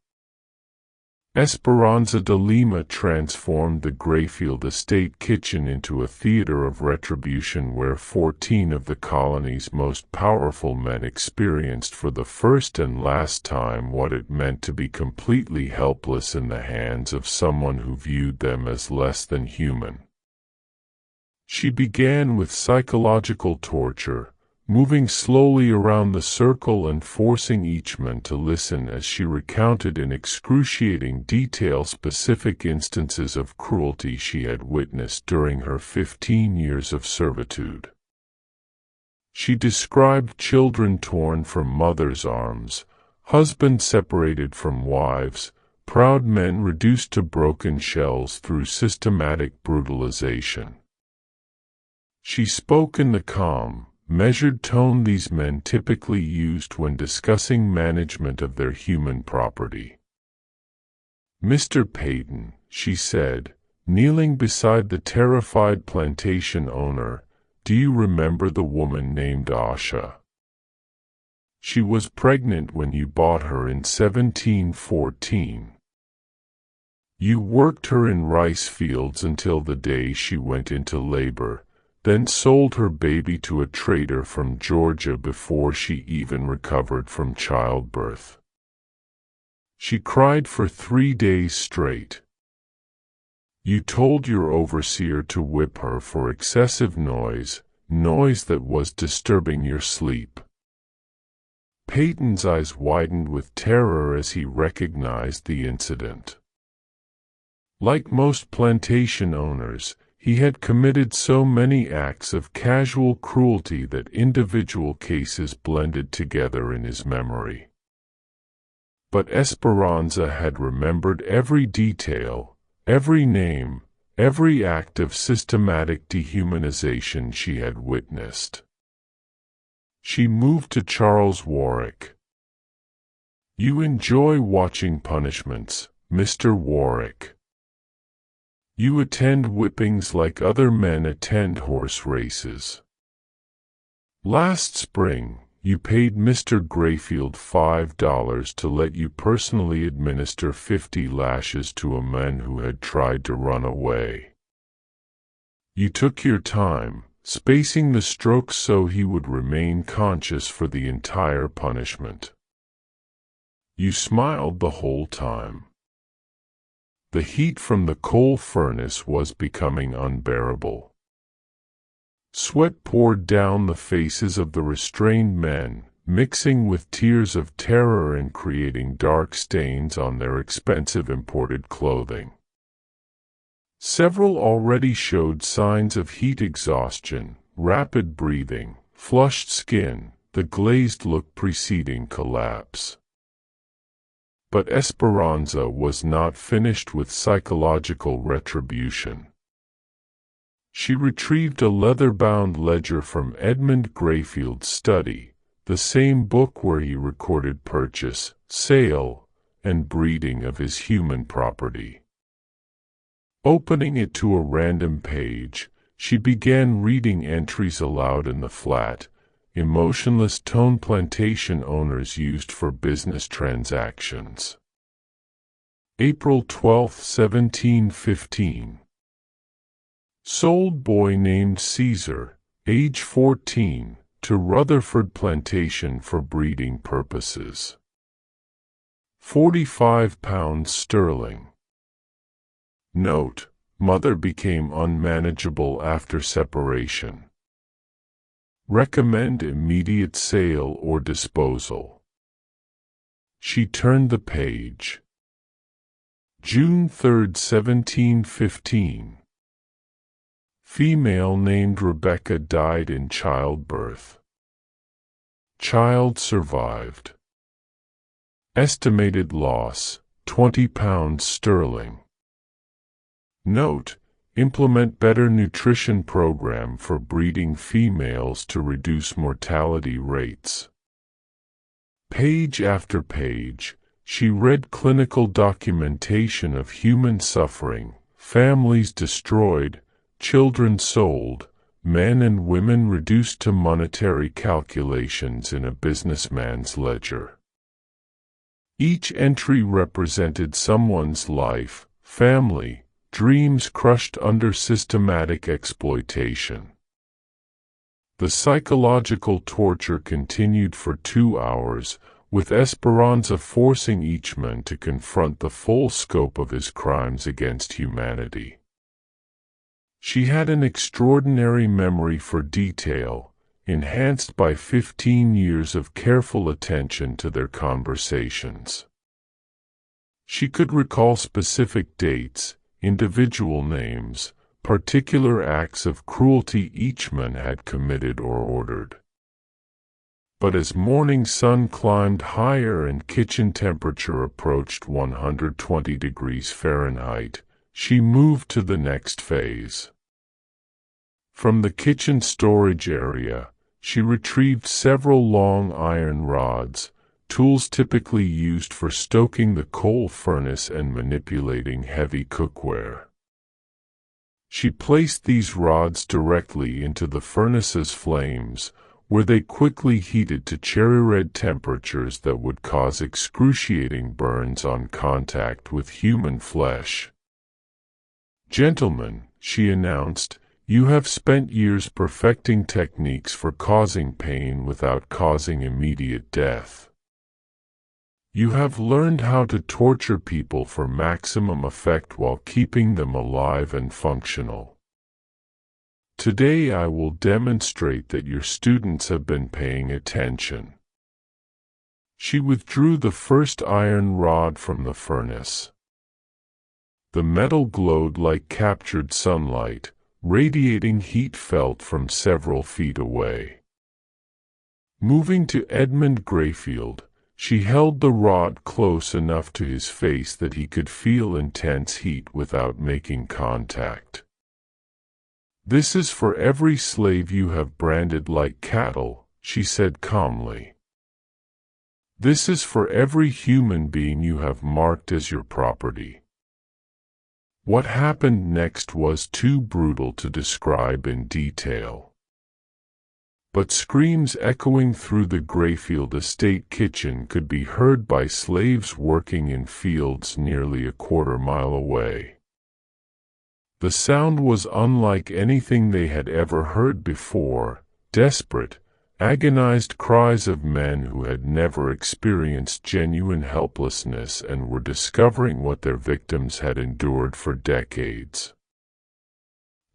Esperanza de Lima transformed the Grayfield estate kitchen into a theater of retribution where 14 of the colony's most powerful men experienced for the first and last time what it meant to be completely helpless in the hands of someone who viewed them as less than human. She began with psychological torture, moving slowly around the circle and forcing each man to listen as she recounted in excruciating detail specific instances of cruelty she had witnessed during her 15 years of servitude. She described children torn from mothers' arms, husbands separated from wives, proud men reduced to broken shells through systematic brutalization. She spoke in the calm, measured tone these men typically used when discussing management of their human property. "Mr. Peyton," she said, kneeling beside the terrified plantation owner, "do you remember the woman named Asha? She was pregnant when you bought her in 1714. You worked her in rice fields until the day she went into labor, then sold her baby to a trader from Georgia before she even recovered from childbirth. She cried for 3 days straight. You told your overseer to whip her for excessive noise that was disturbing your sleep." Peyton's eyes widened with terror as he recognized the incident. Like most plantation owners, he had committed so many acts of casual cruelty that individual cases blended together in his memory. But Esperanza had remembered every detail, every name, every act of systematic dehumanization she had witnessed. She moved to Charles Warwick. "You enjoy watching punishments, Mr. Warwick. You attend whippings like other men attend horse races. Last spring, you paid Mr. Grayfield $5 to let you personally administer 50 lashes to a man who had tried to run away. You took your time, spacing the strokes so he would remain conscious for the entire punishment. You smiled the whole time. The heat from the coal furnace was becoming unbearable. Sweat poured down the faces of the restrained men, mixing with tears of terror and creating dark stains on their expensive imported clothing. Several already showed signs of heat exhaustion, rapid breathing, flushed skin, the glazed look preceding collapse. But Esperanza was not finished with psychological retribution. She retrieved a leather-bound ledger from Edmund Grayfield's study, the same book where he recorded purchase, sale, and breeding of his human property. Opening it to a random page, she began reading entries aloud in the flat, emotionless tone plantation owners used for business transactions. April 12, 1715. Sold boy named Caesar, age 14, to Rutherford Plantation for breeding purposes. £45. Note: mother became unmanageable after separation. Recommend immediate sale or disposal. She turned the page. June 3, 1715. Female named Rebecca died in childbirth. Child survived. Estimated loss, £20. Note: implement better nutrition program for breeding females to reduce mortality rates. Page after page, she read clinical documentation of human suffering, families destroyed, children sold, men and women reduced to monetary calculations in a businessman's ledger. Each entry represented someone's life, family, dreams crushed under systematic exploitation. The psychological torture continued for 2 hours, with Esperanza forcing each man to confront the full scope of his crimes against humanity. She had an extraordinary memory for detail, enhanced by 15 years of careful attention to their conversations. She could recall specific dates, individual names, particular acts of cruelty each man had committed or ordered. But as morning sun climbed higher and kitchen temperature approached 120 degrees Fahrenheit, she moved to the next phase. From the kitchen storage area, she retrieved several long iron rods, tools typically used for stoking the coal furnace and manipulating heavy cookware. She placed these rods directly into the furnace's flames, where they quickly heated to cherry-red temperatures that would cause excruciating burns on contact with human flesh. "Gentlemen," she announced, "you have spent years perfecting techniques for causing pain without causing immediate death. You have learned how to torture people for maximum effect while keeping them alive and functional. Today I will demonstrate that your students have been paying attention." She withdrew the first iron rod from the furnace. The metal glowed like captured sunlight, radiating heat felt from several feet away. Moving to Edmund Grayfield, she held the rod close enough to his face that he could feel intense heat without making contact. "This is for every slave you have branded like cattle," she said calmly. "This is for every human being you have marked as your property. What happened next was too brutal to describe in detail. But screams echoing through the Grayfield estate kitchen could be heard by slaves working in fields nearly a quarter-mile away. The sound was unlike anything they had ever heard before, desperate, agonized cries of men who had never experienced genuine helplessness and were discovering what their victims had endured for decades.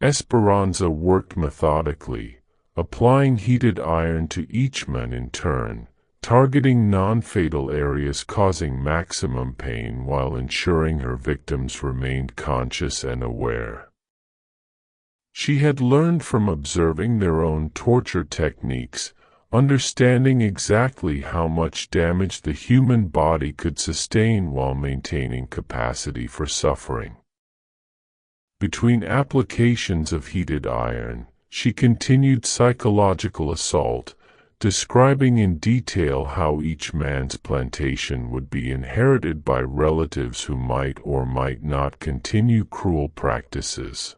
Esperanza worked methodically, applying heated iron to each man in turn, targeting non-fatal areas causing maximum pain while ensuring her victims remained conscious and aware. She had learned from observing their own torture techniques, understanding exactly how much damage the human body could sustain while maintaining capacity for suffering. Between applications of heated iron, she continued psychological assault, describing in detail how each man's plantation would be inherited by relatives who might or might not continue cruel practices.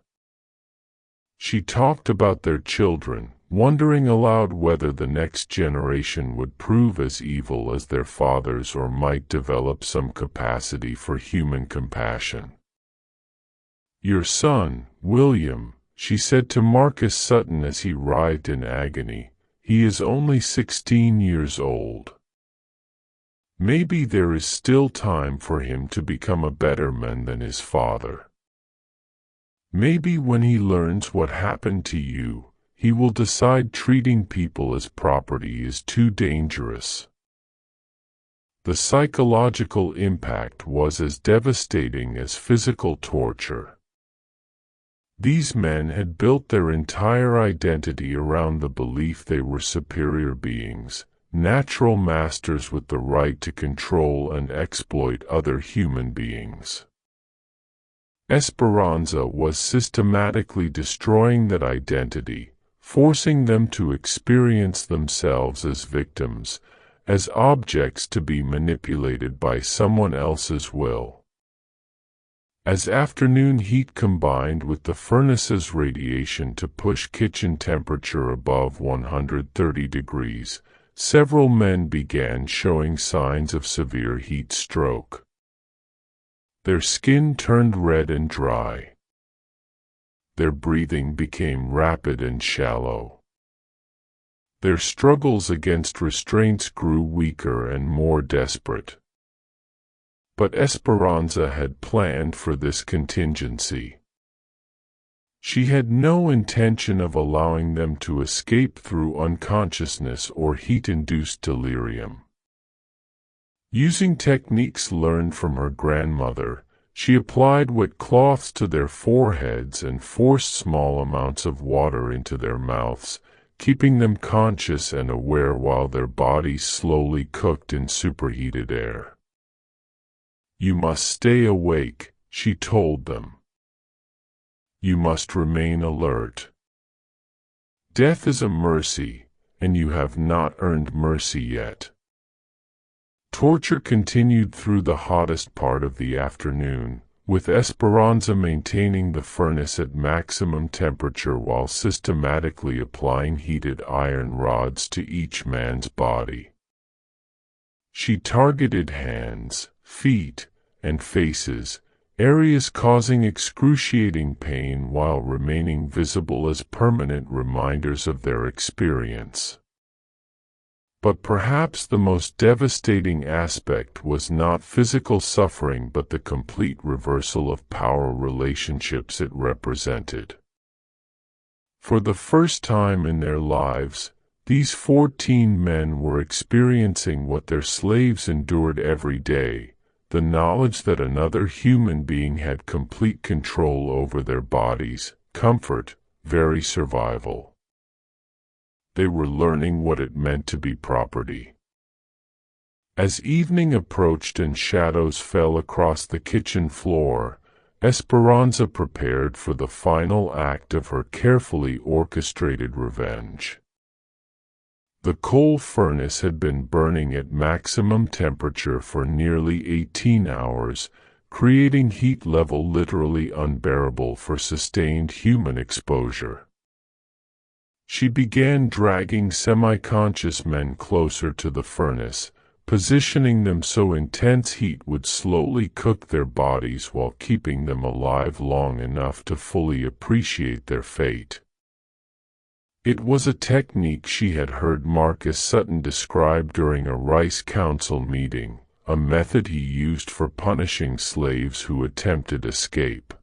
She talked about their children, wondering aloud whether the next generation would prove as evil as their fathers or might develop some capacity for human compassion. "Your son, William," she said to Marcus Sutton as he writhed in agony, "he is only 16 years old. Maybe there is still time for him to become a better man than his father. Maybe when he learns what happened to you, he will decide treating people as property is too dangerous." The psychological impact was as devastating as physical torture. These men had built their entire identity around the belief they were superior beings, natural masters with the right to control and exploit other human beings. Esperanza was systematically destroying that identity, forcing them to experience themselves as victims, as objects to be manipulated by someone else's will. As afternoon heat combined with the furnace's radiation to push kitchen temperature above 130 degrees, several men began showing signs of severe heat stroke. Their skin turned red and dry. Their breathing became rapid and shallow. Their struggles against restraints grew weaker and more desperate. But Esperanza had planned for this contingency. She had no intention of allowing them to escape through unconsciousness or heat-induced delirium. Using techniques learned from her grandmother, she applied wet cloths to their foreheads and forced small amounts of water into their mouths, keeping them conscious and aware while their bodies slowly cooked in superheated air. "You must stay awake," she told them. "You must remain alert. Death is a mercy, and you have not earned mercy yet." Torture continued through the hottest part of the afternoon, with Esperanza maintaining the furnace at maximum temperature while systematically applying heated iron rods to each man's body. She targeted hands, feet, and faces, areas causing excruciating pain while remaining visible as permanent reminders of their experience. But perhaps the most devastating aspect was not physical suffering but the complete reversal of power relationships it represented. For the first time in their lives, these 14 men were experiencing what their slaves endured every day, the knowledge that another human being had complete control over their bodies, comfort, very survival. They were learning what it meant to be property. As evening approached and shadows fell across the kitchen floor, Esperanza prepared for the final act of her carefully orchestrated revenge. The coal furnace had been burning at maximum temperature for nearly 18 hours, creating heat level literally unbearable for sustained human exposure. She began dragging semi-conscious men closer to the furnace, positioning them so intense heat would slowly cook their bodies while keeping them alive long enough to fully appreciate their fate. It was a technique she had heard Marcus Sutton describe during a Rice Council meeting, a method he used for punishing slaves who attempted escape.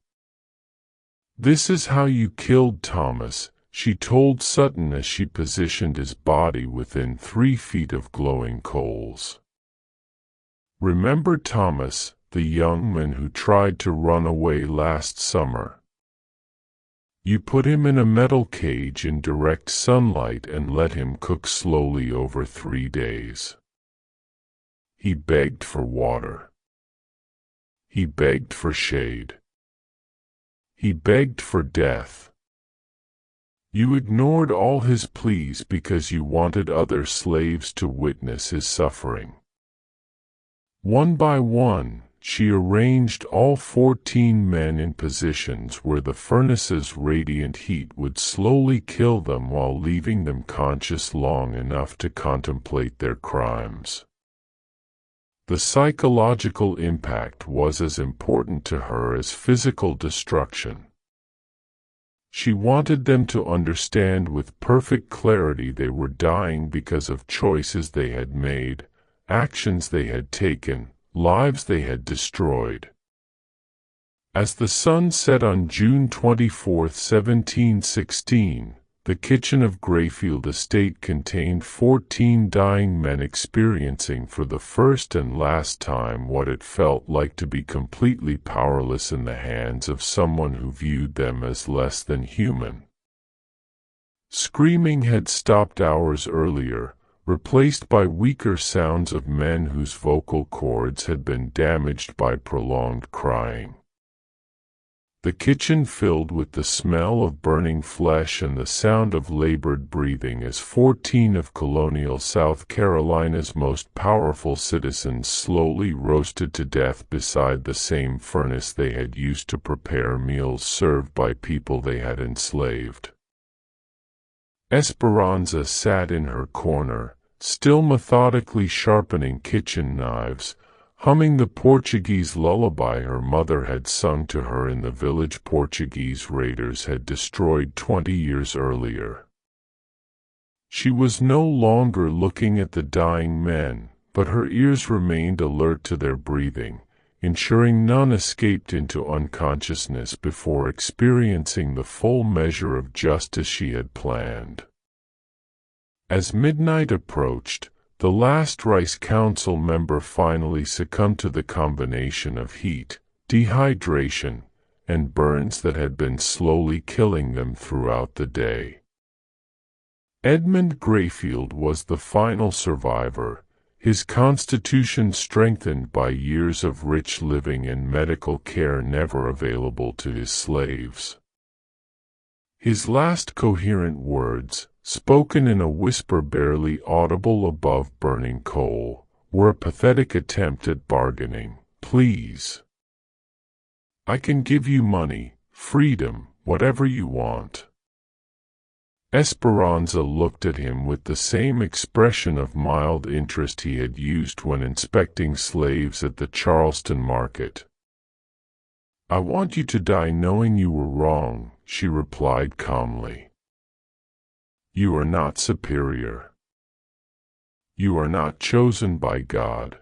"This is how you killed Thomas," she told Sutton as she positioned his body within 3 feet of glowing coals. "Remember Thomas, the young man who tried to run away last summer? You put him in a metal cage in direct sunlight and let him cook slowly over 3 days. He begged for water. He begged for shade. He begged for death. You ignored all his pleas because you wanted other slaves to witness his suffering. One by one, she arranged all 14 men in positions where the furnace's radiant heat would slowly kill them while leaving them conscious long enough to contemplate their crimes. The psychological impact was as important to her as physical destruction. She wanted them to understand with perfect clarity they were dying because of choices they had made, actions they had taken, lives they had destroyed. As the sun set on June 24, 1716, the kitchen of Grayfield Estate contained 14 dying men experiencing for the first and last time what it felt like to be completely powerless in the hands of someone who viewed them as less than human. Screaming had stopped hours earlier, replaced by weaker sounds of men whose vocal cords had been damaged by prolonged crying. The kitchen filled with the smell of burning flesh and the sound of labored breathing as 14 of colonial South Carolina's most powerful citizens slowly roasted to death beside the same furnace they had used to prepare meals served by people they had enslaved. Esperanza sat in her corner, still methodically sharpening kitchen knives, humming the Portuguese lullaby her mother had sung to her in the village Portuguese raiders had destroyed 20 years earlier. She was no longer looking at the dying men, but her ears remained alert to their breathing, ensuring none escaped into unconsciousness before experiencing the full measure of justice she had planned. As midnight approached, the last Rice Council member finally succumbed to the combination of heat, dehydration, and burns that had been slowly killing them throughout the day. Edmund Grayfield was the final survivor, his constitution strengthened by years of rich living and medical care never available to his slaves. His last coherent words, spoken in a whisper barely audible above burning coal, were a pathetic attempt at bargaining. "Please. I can give you money, freedom, whatever you want." Esperanza looked at him with the same expression of mild interest he had used when inspecting slaves at the Charleston market. "I want you to die knowing you were wrong," she replied calmly. "You are not superior. You are not chosen by God.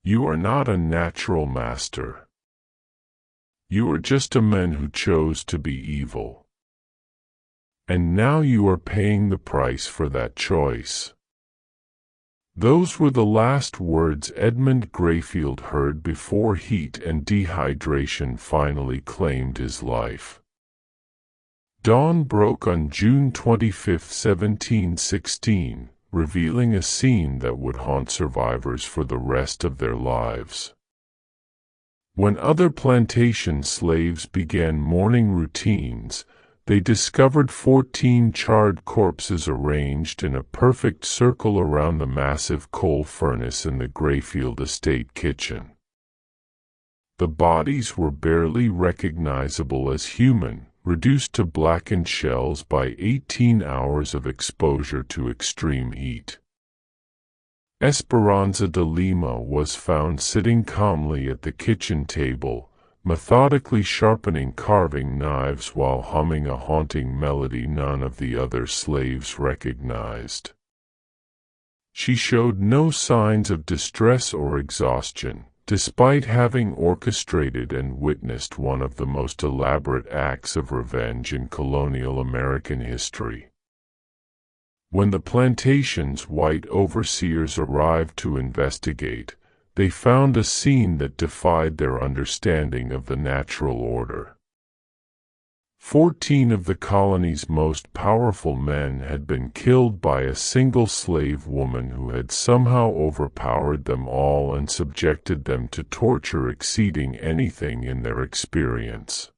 You are not a natural master. You are just a man who chose to be evil. And now you are paying the price for that choice." Those were the last words Edmund Grayfield heard before heat and dehydration finally claimed his life. Dawn broke on June 25, 1716, revealing a scene that would haunt survivors for the rest of their lives. When other plantation slaves began morning routines, they discovered 14 charred corpses arranged in a perfect circle around the massive coal furnace in the Grayfield Estate kitchen. The bodies were barely recognizable as human, reduced to blackened shells by 18 hours of exposure to extreme heat. Esperanza de Lima was found sitting calmly at the kitchen table, methodically sharpening carving knives while humming a haunting melody none of the other slaves recognized. She showed no signs of distress or exhaustion, despite having orchestrated and witnessed one of the most elaborate acts of revenge in colonial American history. When the plantation's white overseers arrived to investigate, they found a scene that defied their understanding of the natural order. 14 of the colony's most powerful men had been killed by a single slave woman who had somehow overpowered them all and subjected them to torture exceeding anything in their experience.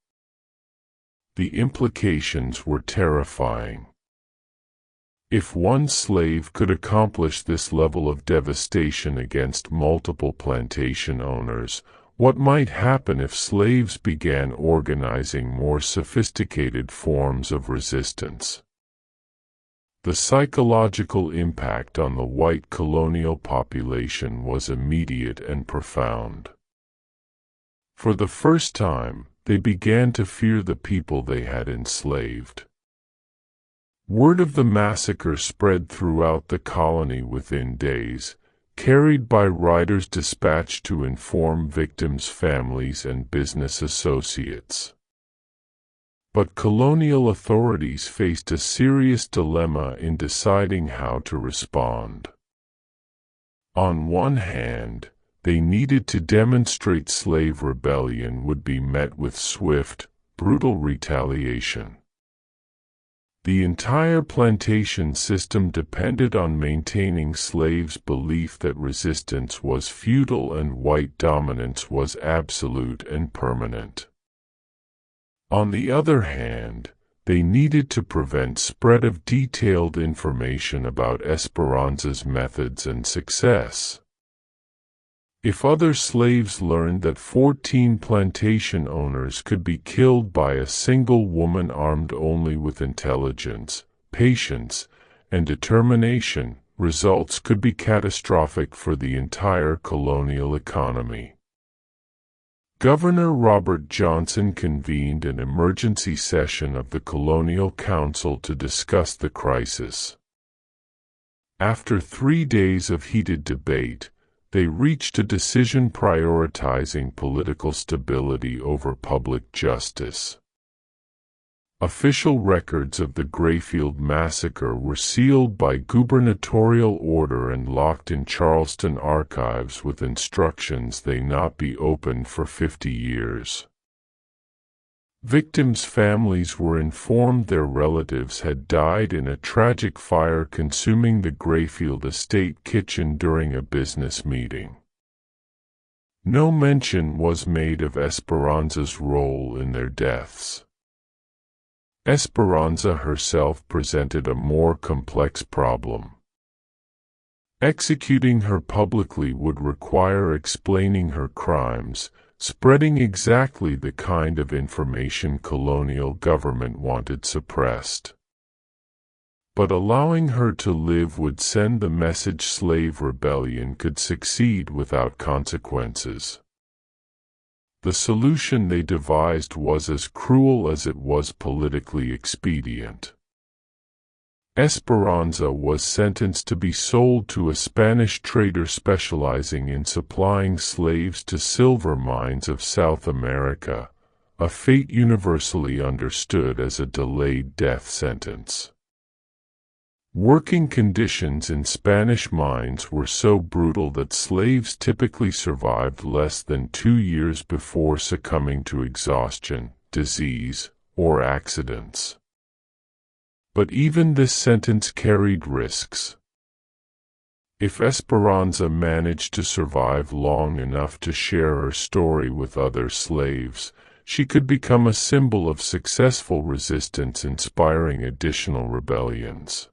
The implications were terrifying. If one slave could accomplish this level of devastation against multiple plantation owners, what might happen if slaves began organizing more sophisticated forms of resistance? The psychological impact on the white colonial population was immediate and profound. For the first time, they began to fear the people they had enslaved. Word of the massacre spread throughout the colony within days, carried by riders dispatched to inform victims' families and business associates. But colonial authorities faced a serious dilemma in deciding how to respond. On one hand, they needed to demonstrate slave rebellion would be met with swift, brutal retaliation. The entire plantation system depended on maintaining slaves' belief that resistance was futile and white dominance was absolute and permanent. On the other hand, they needed to prevent spread of detailed information about Esperanza's methods and success. If other slaves learned that 14 plantation owners could be killed by a single woman armed only with intelligence, patience, and determination, results could be catastrophic for the entire colonial economy. Governor Robert Johnson convened an emergency session of the Colonial Council to discuss the crisis. After 3 days of heated debate, they reached a decision prioritizing political stability over public justice. Official records of the Grayfield Massacre were sealed by gubernatorial order and locked in Charleston archives with instructions they not be opened for 50 years. Victims' families were informed their relatives had died in a tragic fire consuming the Grayfield estate kitchen during a business meeting. No mention was made of Esperanza's role in their deaths. Esperanza herself presented a more complex problem. Executing her publicly would require explaining her crimes, spreading exactly the kind of information colonial government wanted suppressed. But allowing her to live would send the message slave rebellion could succeed without consequences. The solution they devised was as cruel as it was politically expedient. Esperanza was sentenced to be sold to a Spanish trader specializing in supplying slaves to silver mines of South America, a fate universally understood as a delayed death sentence. Working conditions in Spanish mines were so brutal that slaves typically survived less than 2 years before succumbing to exhaustion, disease, or accidents. But even this sentence carried risks. If Esperanza managed to survive long enough to share her story with other slaves, she could become a symbol of successful resistance inspiring additional rebellions.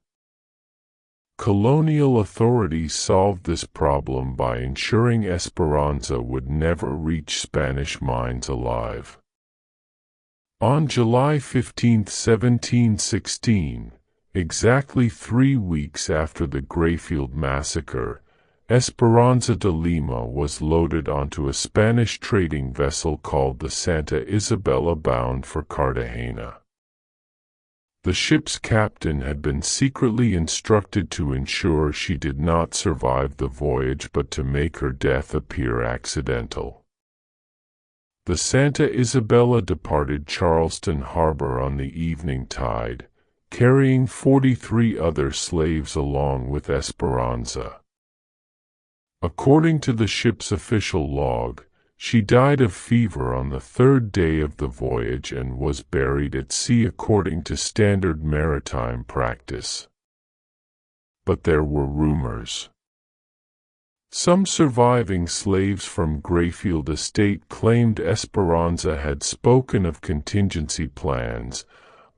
Colonial authorities solved this problem by ensuring Esperanza would never reach Spanish mines alive. On July 15, 1716, exactly 3 weeks after the Greyfield massacre, Esperanza de Lima was loaded onto a Spanish trading vessel called the Santa Isabella bound for Cartagena. The ship's captain had been secretly instructed to ensure she did not survive the voyage but to make her death appear accidental. The Santa Isabella departed Charleston harbor on the evening tide, carrying 43 other slaves along with Esperanza. According to the ship's official log, she died of fever on the 3rd day of the voyage and was buried at sea according to standard maritime practice. But there were rumors. Some surviving slaves from Greyfield Estate claimed Esperanza had spoken of contingency plans,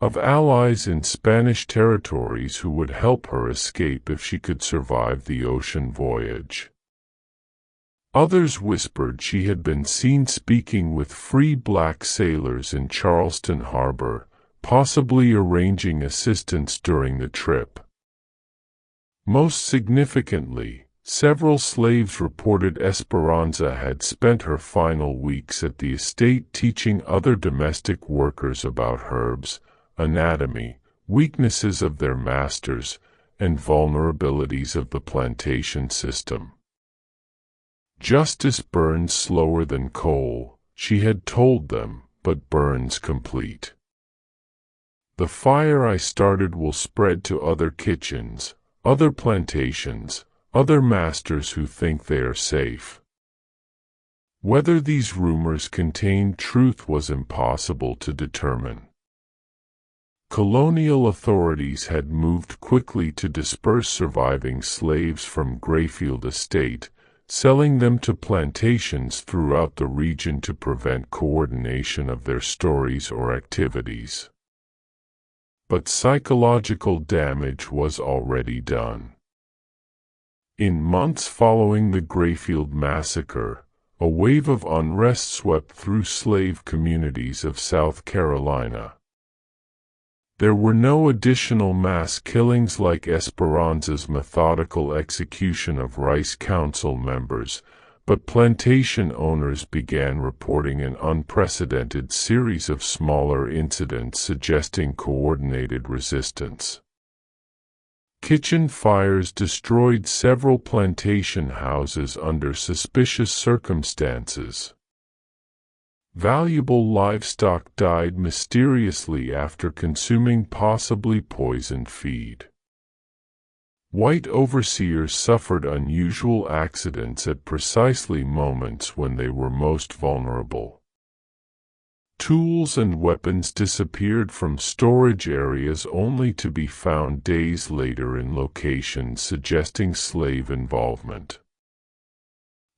of allies in Spanish territories who would help her escape if she could survive the ocean voyage. Others whispered she had been seen speaking with free black sailors in Charleston harbor, possibly arranging assistance during the trip. Most significantly, several slaves reported Esperanza had spent her final weeks at the estate teaching other domestic workers about herbs, anatomy, weaknesses of their masters, and vulnerabilities of the plantation system. Justice burns slower than coal, she had told them, but burns complete. The fire I started will spread to other kitchens, other plantations, other masters who think they are safe. Whether these rumors contained truth was impossible to determine. Colonial authorities had moved quickly to disperse surviving slaves from Greyfield Estate, selling them to plantations throughout the region to prevent coordination of their stories or activities. But psychological damage was already done. In months following the Greyfield massacre, a wave of unrest swept through slave communities of South Carolina. There were no additional mass killings like Esperanza's methodical execution of Rice Council members, but plantation owners began reporting an unprecedented series of smaller incidents suggesting coordinated resistance. Kitchen fires destroyed several plantation houses under suspicious circumstances. Valuable livestock died mysteriously after consuming possibly poisoned feed. White overseers suffered unusual accidents at precisely moments when they were most vulnerable. Tools and weapons disappeared from storage areas only to be found days later in locations suggesting slave involvement.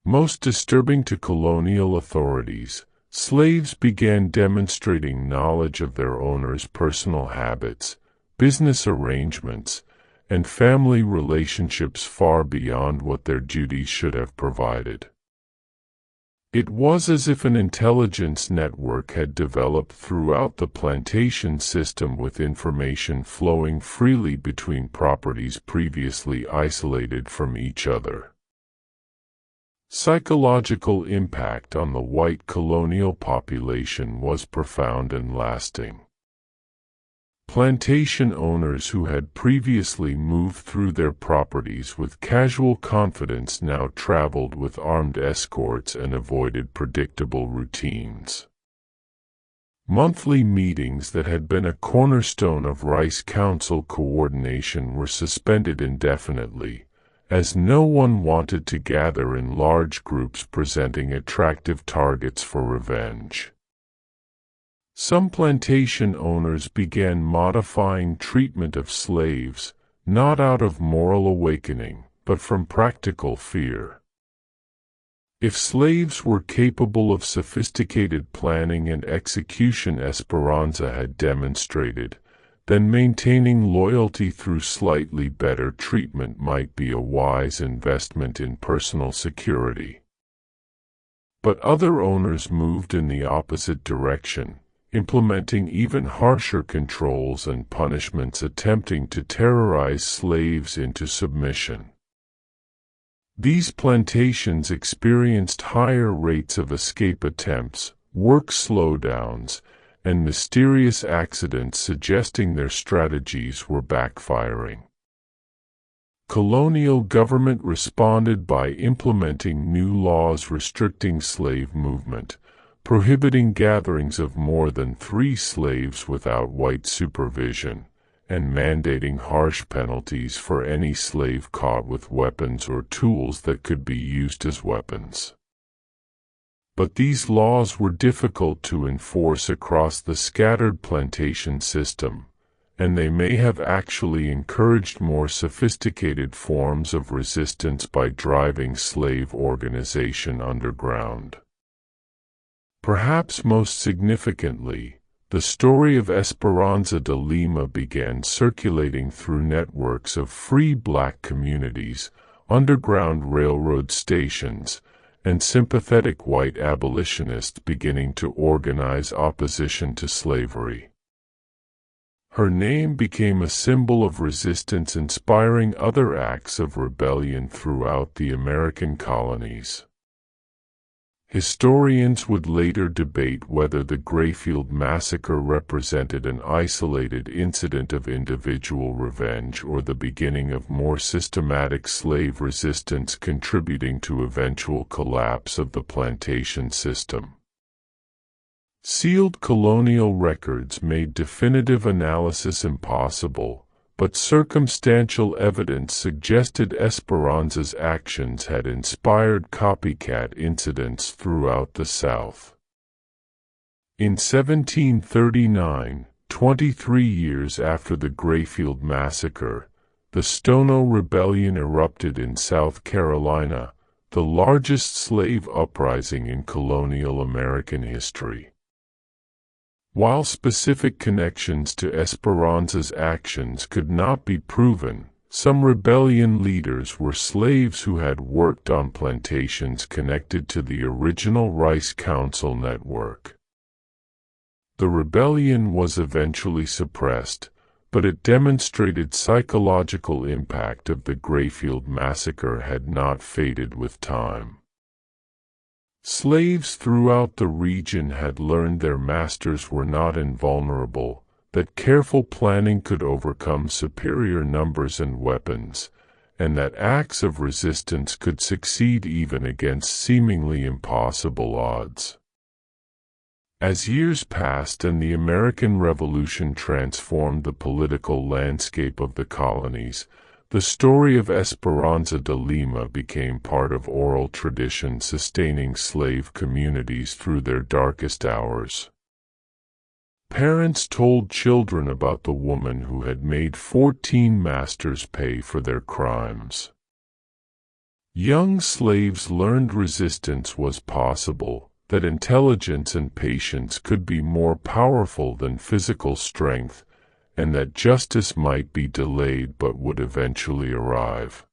Most disturbing to colonial authorities, slaves began demonstrating knowledge of their owners' personal habits, business arrangements, and family relationships far beyond what their duties should have provided. It was as if an intelligence network had developed throughout the plantation system with information flowing freely between properties previously isolated from each other. Psychological impact on the white colonial population was profound and lasting. Plantation owners who had previously moved through their properties with casual confidence now traveled with armed escorts and avoided predictable routines. Monthly meetings that had been a cornerstone of Rice Council coordination were suspended indefinitely, as no one wanted to gather in large groups presenting attractive targets for revenge. Some plantation owners began modifying treatment of slaves, not out of moral awakening, but from practical fear. If slaves were capable of sophisticated planning and execution Esperanza had demonstrated, then maintaining loyalty through slightly better treatment might be a wise investment in personal security. But other owners moved in the opposite direction, implementing even harsher controls and punishments, attempting to terrorize slaves into submission. These plantations experienced higher rates of escape attempts, work slowdowns, and mysterious accidents, suggesting their strategies were backfiring. Colonial government responded by implementing new laws restricting slave movement, prohibiting gatherings of more than 3 slaves without white supervision, and mandating harsh penalties for any slave caught with weapons or tools that could be used as weapons. But these laws were difficult to enforce across the scattered plantation system, and they may have actually encouraged more sophisticated forms of resistance by driving slave organization underground. Perhaps most significantly, the story of Esperanza de Lima began circulating through networks of free black communities, underground railroad stations, and sympathetic white abolitionists beginning to organize opposition to slavery. Her name became a symbol of resistance, inspiring other acts of rebellion throughout the American colonies. Historians would later debate whether the Grayfield Massacre represented an isolated incident of individual revenge or the beginning of more systematic slave resistance contributing to eventual collapse of the plantation system. Sealed colonial records made definitive analysis impossible, but circumstantial evidence suggested Esperanza's actions had inspired copycat incidents throughout the South. In 1739, 23 years after the Grayfield Massacre, the Stono Rebellion erupted in South Carolina, the largest slave uprising in colonial American history. While specific connections to Esperanza's actions could not be proven, some rebellion leaders were slaves who had worked on plantations connected to the original Rice Council network. The rebellion was eventually suppressed, but it demonstrated psychological impact of the Grayfield Massacre had not faded with time. Slaves throughout the region had learned their masters were not invulnerable, that careful planning could overcome superior numbers and weapons, and that acts of resistance could succeed even against seemingly impossible odds. As years passed and the American Revolution transformed the political landscape of the colonies, the story of Esperanza de Lima became part of oral tradition sustaining slave communities through their darkest hours. Parents told children about the woman who had made 14 masters pay for their crimes. Young slaves learned resistance was possible, that intelligence and patience could be more powerful than physical strength, and that justice might be delayed but would eventually arrive.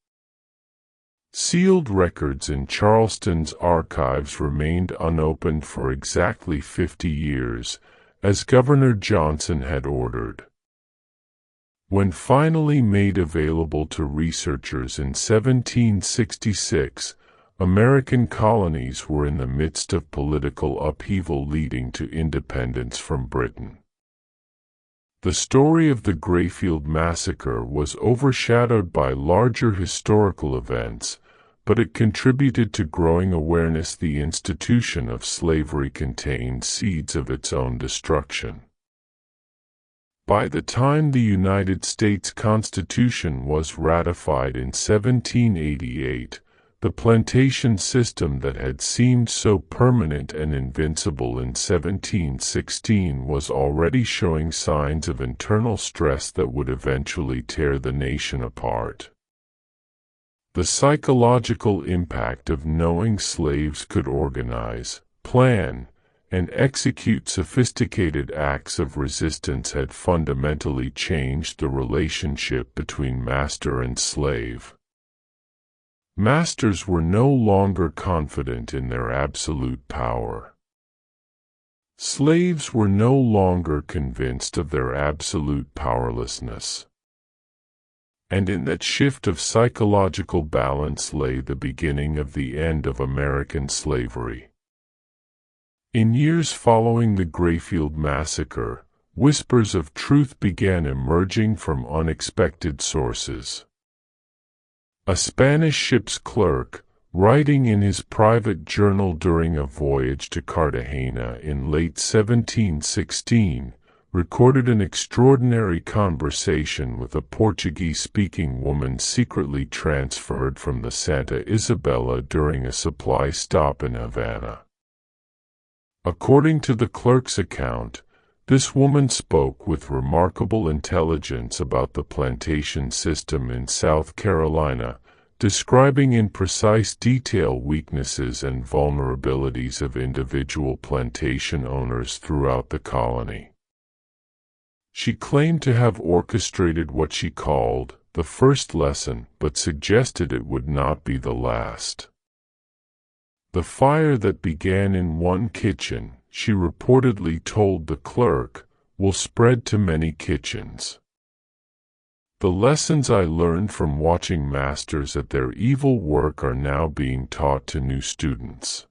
Sealed records in Charleston's archives remained unopened for exactly 50 years, as Governor Johnson had ordered. When finally made available to researchers in 1766, American colonies were in the midst of political upheaval leading to independence from Britain. The story of the Grayfield Massacre was overshadowed by larger historical events, but it contributed to growing awareness the institution of slavery contained seeds of its own destruction. By the time the United States Constitution was ratified in 1788, the plantation system that had seemed so permanent and invincible in 1716 was already showing signs of internal stress that would eventually tear the nation apart. The psychological impact of knowing slaves could organize, plan, and execute sophisticated acts of resistance had fundamentally changed the relationship between master and slave. Masters were no longer confident in their absolute power. Slaves were no longer convinced of their absolute powerlessness. And in that shift of psychological balance lay the beginning of the end of American slavery. In years following the Grayfield Massacre, whispers of truth began emerging from unexpected sources. A Spanish ship's clerk, writing in his private journal during a voyage to Cartagena in late 1716, recorded an extraordinary conversation with a Portuguese-speaking woman secretly transferred from the Santa Isabella during a supply stop in Havana. According to the clerk's account, this woman spoke with remarkable intelligence about the plantation system in South Carolina, describing in precise detail weaknesses and vulnerabilities of individual plantation owners throughout the colony. She claimed to have orchestrated what she called the first lesson, but suggested it would not be the last. The fire that began in one kitchen, she reportedly told the clerk, will spread to many kitchens. The lessons I learned from watching masters at their evil work are now being taught to new students.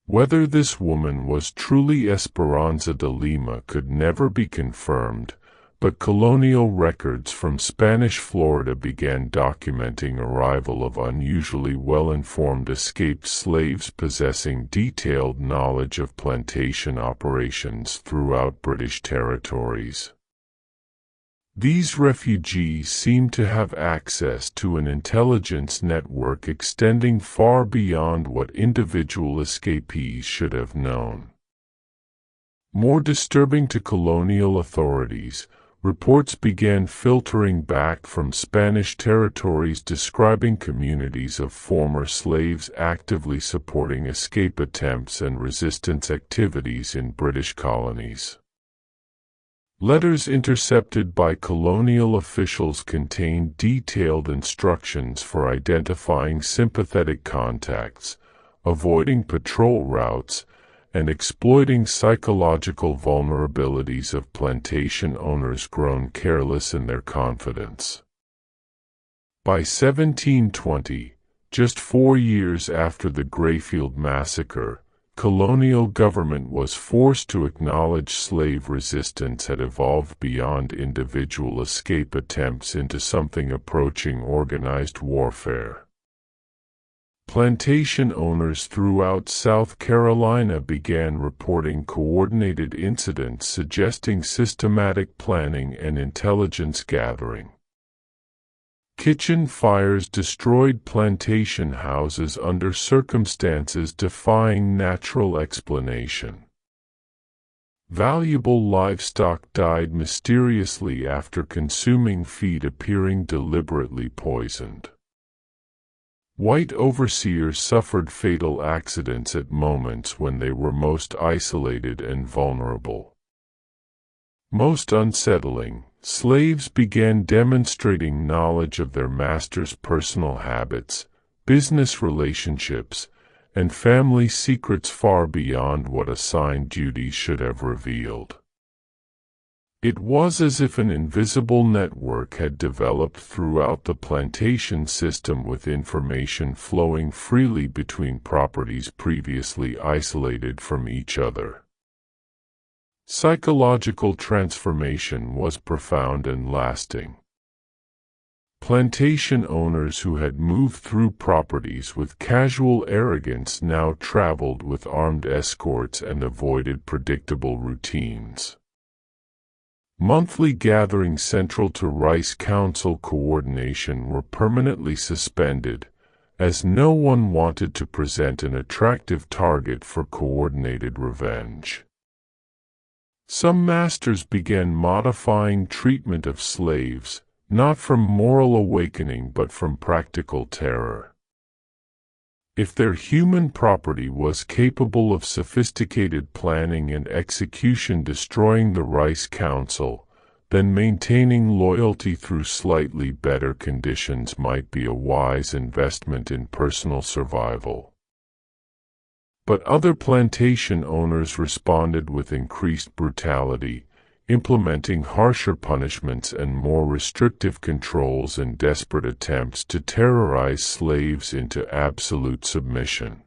Whether this woman was truly Esperanza de Lima could never be confirmed, but colonial records from Spanish Florida began documenting arrival of unusually well-informed escaped slaves possessing detailed knowledge of plantation operations throughout British territories. These refugees seemed to have access to an intelligence network extending far beyond what individual escapees should have known. More disturbing to colonial authorities, reports began filtering back from Spanish territories describing communities of former slaves actively supporting escape attempts and resistance activities in British colonies. Letters intercepted by colonial officials contained detailed instructions for identifying sympathetic contacts, avoiding patrol routes, and exploiting psychological vulnerabilities of plantation owners grown careless in their confidence. By 1720, just 4 years after the Grayfield Massacre, colonial government was forced to acknowledge slave resistance had evolved beyond individual escape attempts into something approaching organized warfare. Plantation owners throughout South Carolina began reporting coordinated incidents suggesting systematic planning and intelligence gathering. Kitchen fires destroyed plantation houses under circumstances defying natural explanation. Valuable livestock died mysteriously after consuming feed appearing deliberately poisoned. White overseers suffered fatal accidents at moments when they were most isolated and vulnerable. Most unsettling, slaves began demonstrating knowledge of their masters' personal habits, business relationships, and family secrets far beyond what assigned duties should have revealed. It was as if an invisible network had developed throughout the plantation system with information flowing freely between properties previously isolated from each other. Psychological transformation was profound and lasting. Plantation owners who had moved through properties with casual arrogance now traveled with armed escorts and avoided predictable routines. Monthly gatherings central to Rice Council coordination were permanently suspended, as no one wanted to present an attractive target for coordinated revenge. Some masters began modifying treatment of slaves, not from moral awakening but from practical terror. If their human property was capable of sophisticated planning and execution destroying the Rice Council, then maintaining loyalty through slightly better conditions might be a wise investment in personal survival. But other plantation owners responded with increased brutality, implementing harsher punishments and more restrictive controls in desperate attempts to terrorize slaves into absolute submission.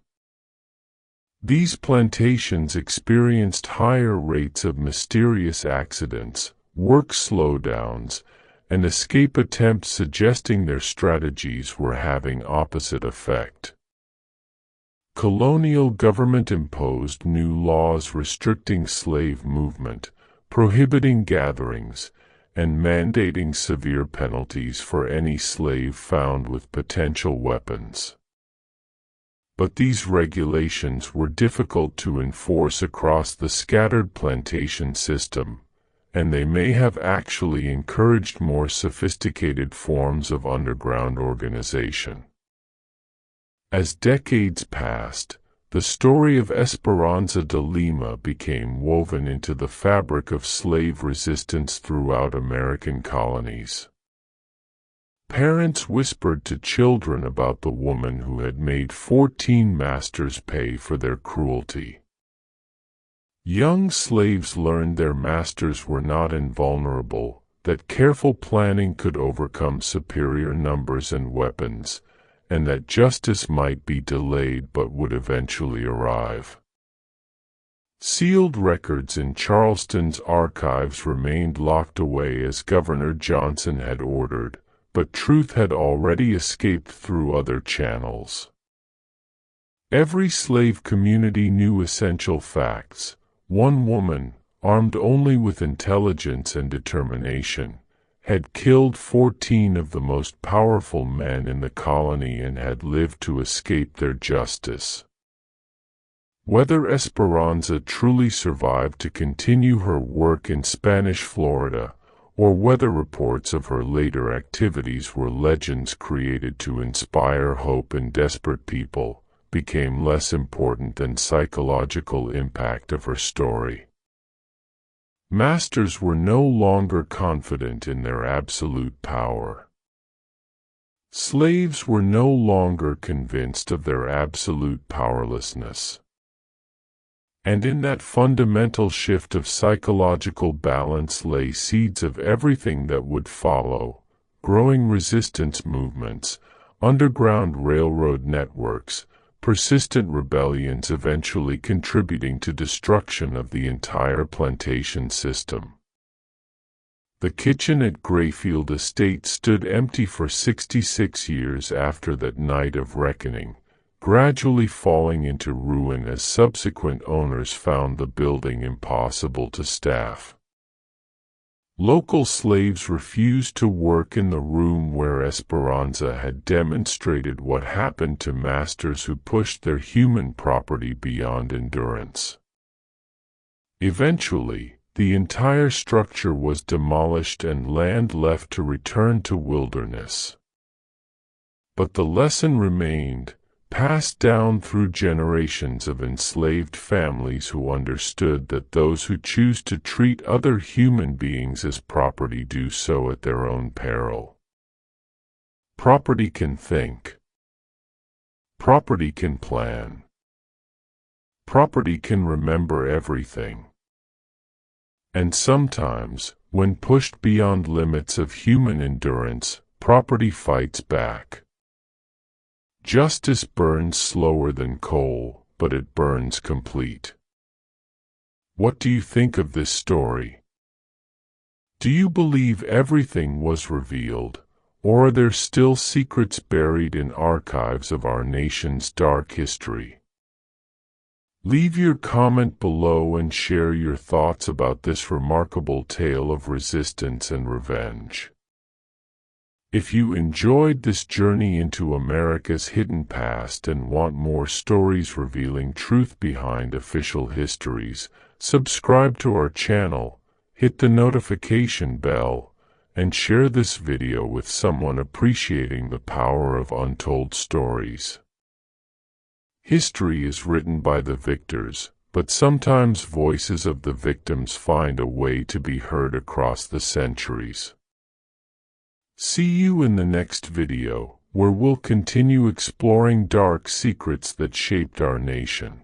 These plantations experienced higher rates of mysterious accidents, work slowdowns, and escape attempts, suggesting their strategies were having opposite effect. Colonial government imposed new laws restricting slave movement, prohibiting gatherings, and mandating severe penalties for any slave found with potential weapons. But these regulations were difficult to enforce across the scattered plantation system, and they may have actually encouraged more sophisticated forms of underground organization. As decades passed, the story of Esperanza de Lima became woven into the fabric of slave resistance throughout American colonies. Parents whispered to children about the woman who had made 14 masters pay for their cruelty. Young slaves learned their masters were not invulnerable, that careful planning could overcome superior numbers and weapons, and that justice might be delayed but would eventually arrive. Sealed records in Charleston's archives remained locked away as Governor Johnson had ordered, but truth had already escaped through other channels. Every slave community knew essential facts. One woman, armed only with intelligence and determination, had killed 14 of the most powerful men in the colony and had lived to escape their justice. Whether Esperanza truly survived to continue her work in Spanish Florida, or whether reports of her later activities were legends created to inspire hope in desperate people, became less important than psychological impact of her story. Masters were no longer confident in their absolute power. Slaves were no longer convinced of their absolute powerlessness. And in that fundamental shift of psychological balance lay seeds of everything that would follow: growing resistance movements, underground railroad networks, persistent rebellions eventually contributing to destruction of the entire plantation system. The kitchen at Grayfield Estate stood empty for 66 years after that night of reckoning, gradually falling into ruin as subsequent owners found the building impossible to staff. Local slaves refused to work in the room where Esperanza had demonstrated what happened to masters who pushed their human property beyond endurance. Eventually, the entire structure was demolished and land left to return to wilderness. But the lesson remained, passed down through generations of enslaved families who understood that those who choose to treat other human beings as property do so at their own peril. Property can think. Property can plan. Property can remember everything. And sometimes, when pushed beyond limits of human endurance, property fights back. Justice burns slower than coal, but it burns complete. What do you think of this story? Do you believe everything was revealed, or are there still secrets buried in archives of our nation's dark history? Leave your comment below and share your thoughts about this remarkable tale of resistance and revenge. If you enjoyed this journey into America's hidden past and want more stories revealing truth behind official histories, subscribe to our channel, hit the notification bell, and share this video with someone appreciating the power of untold stories. History is written by the victors, but sometimes voices of the victims find a way to be heard across the centuries. See you in the next video, where we'll continue exploring dark secrets that shaped our nation.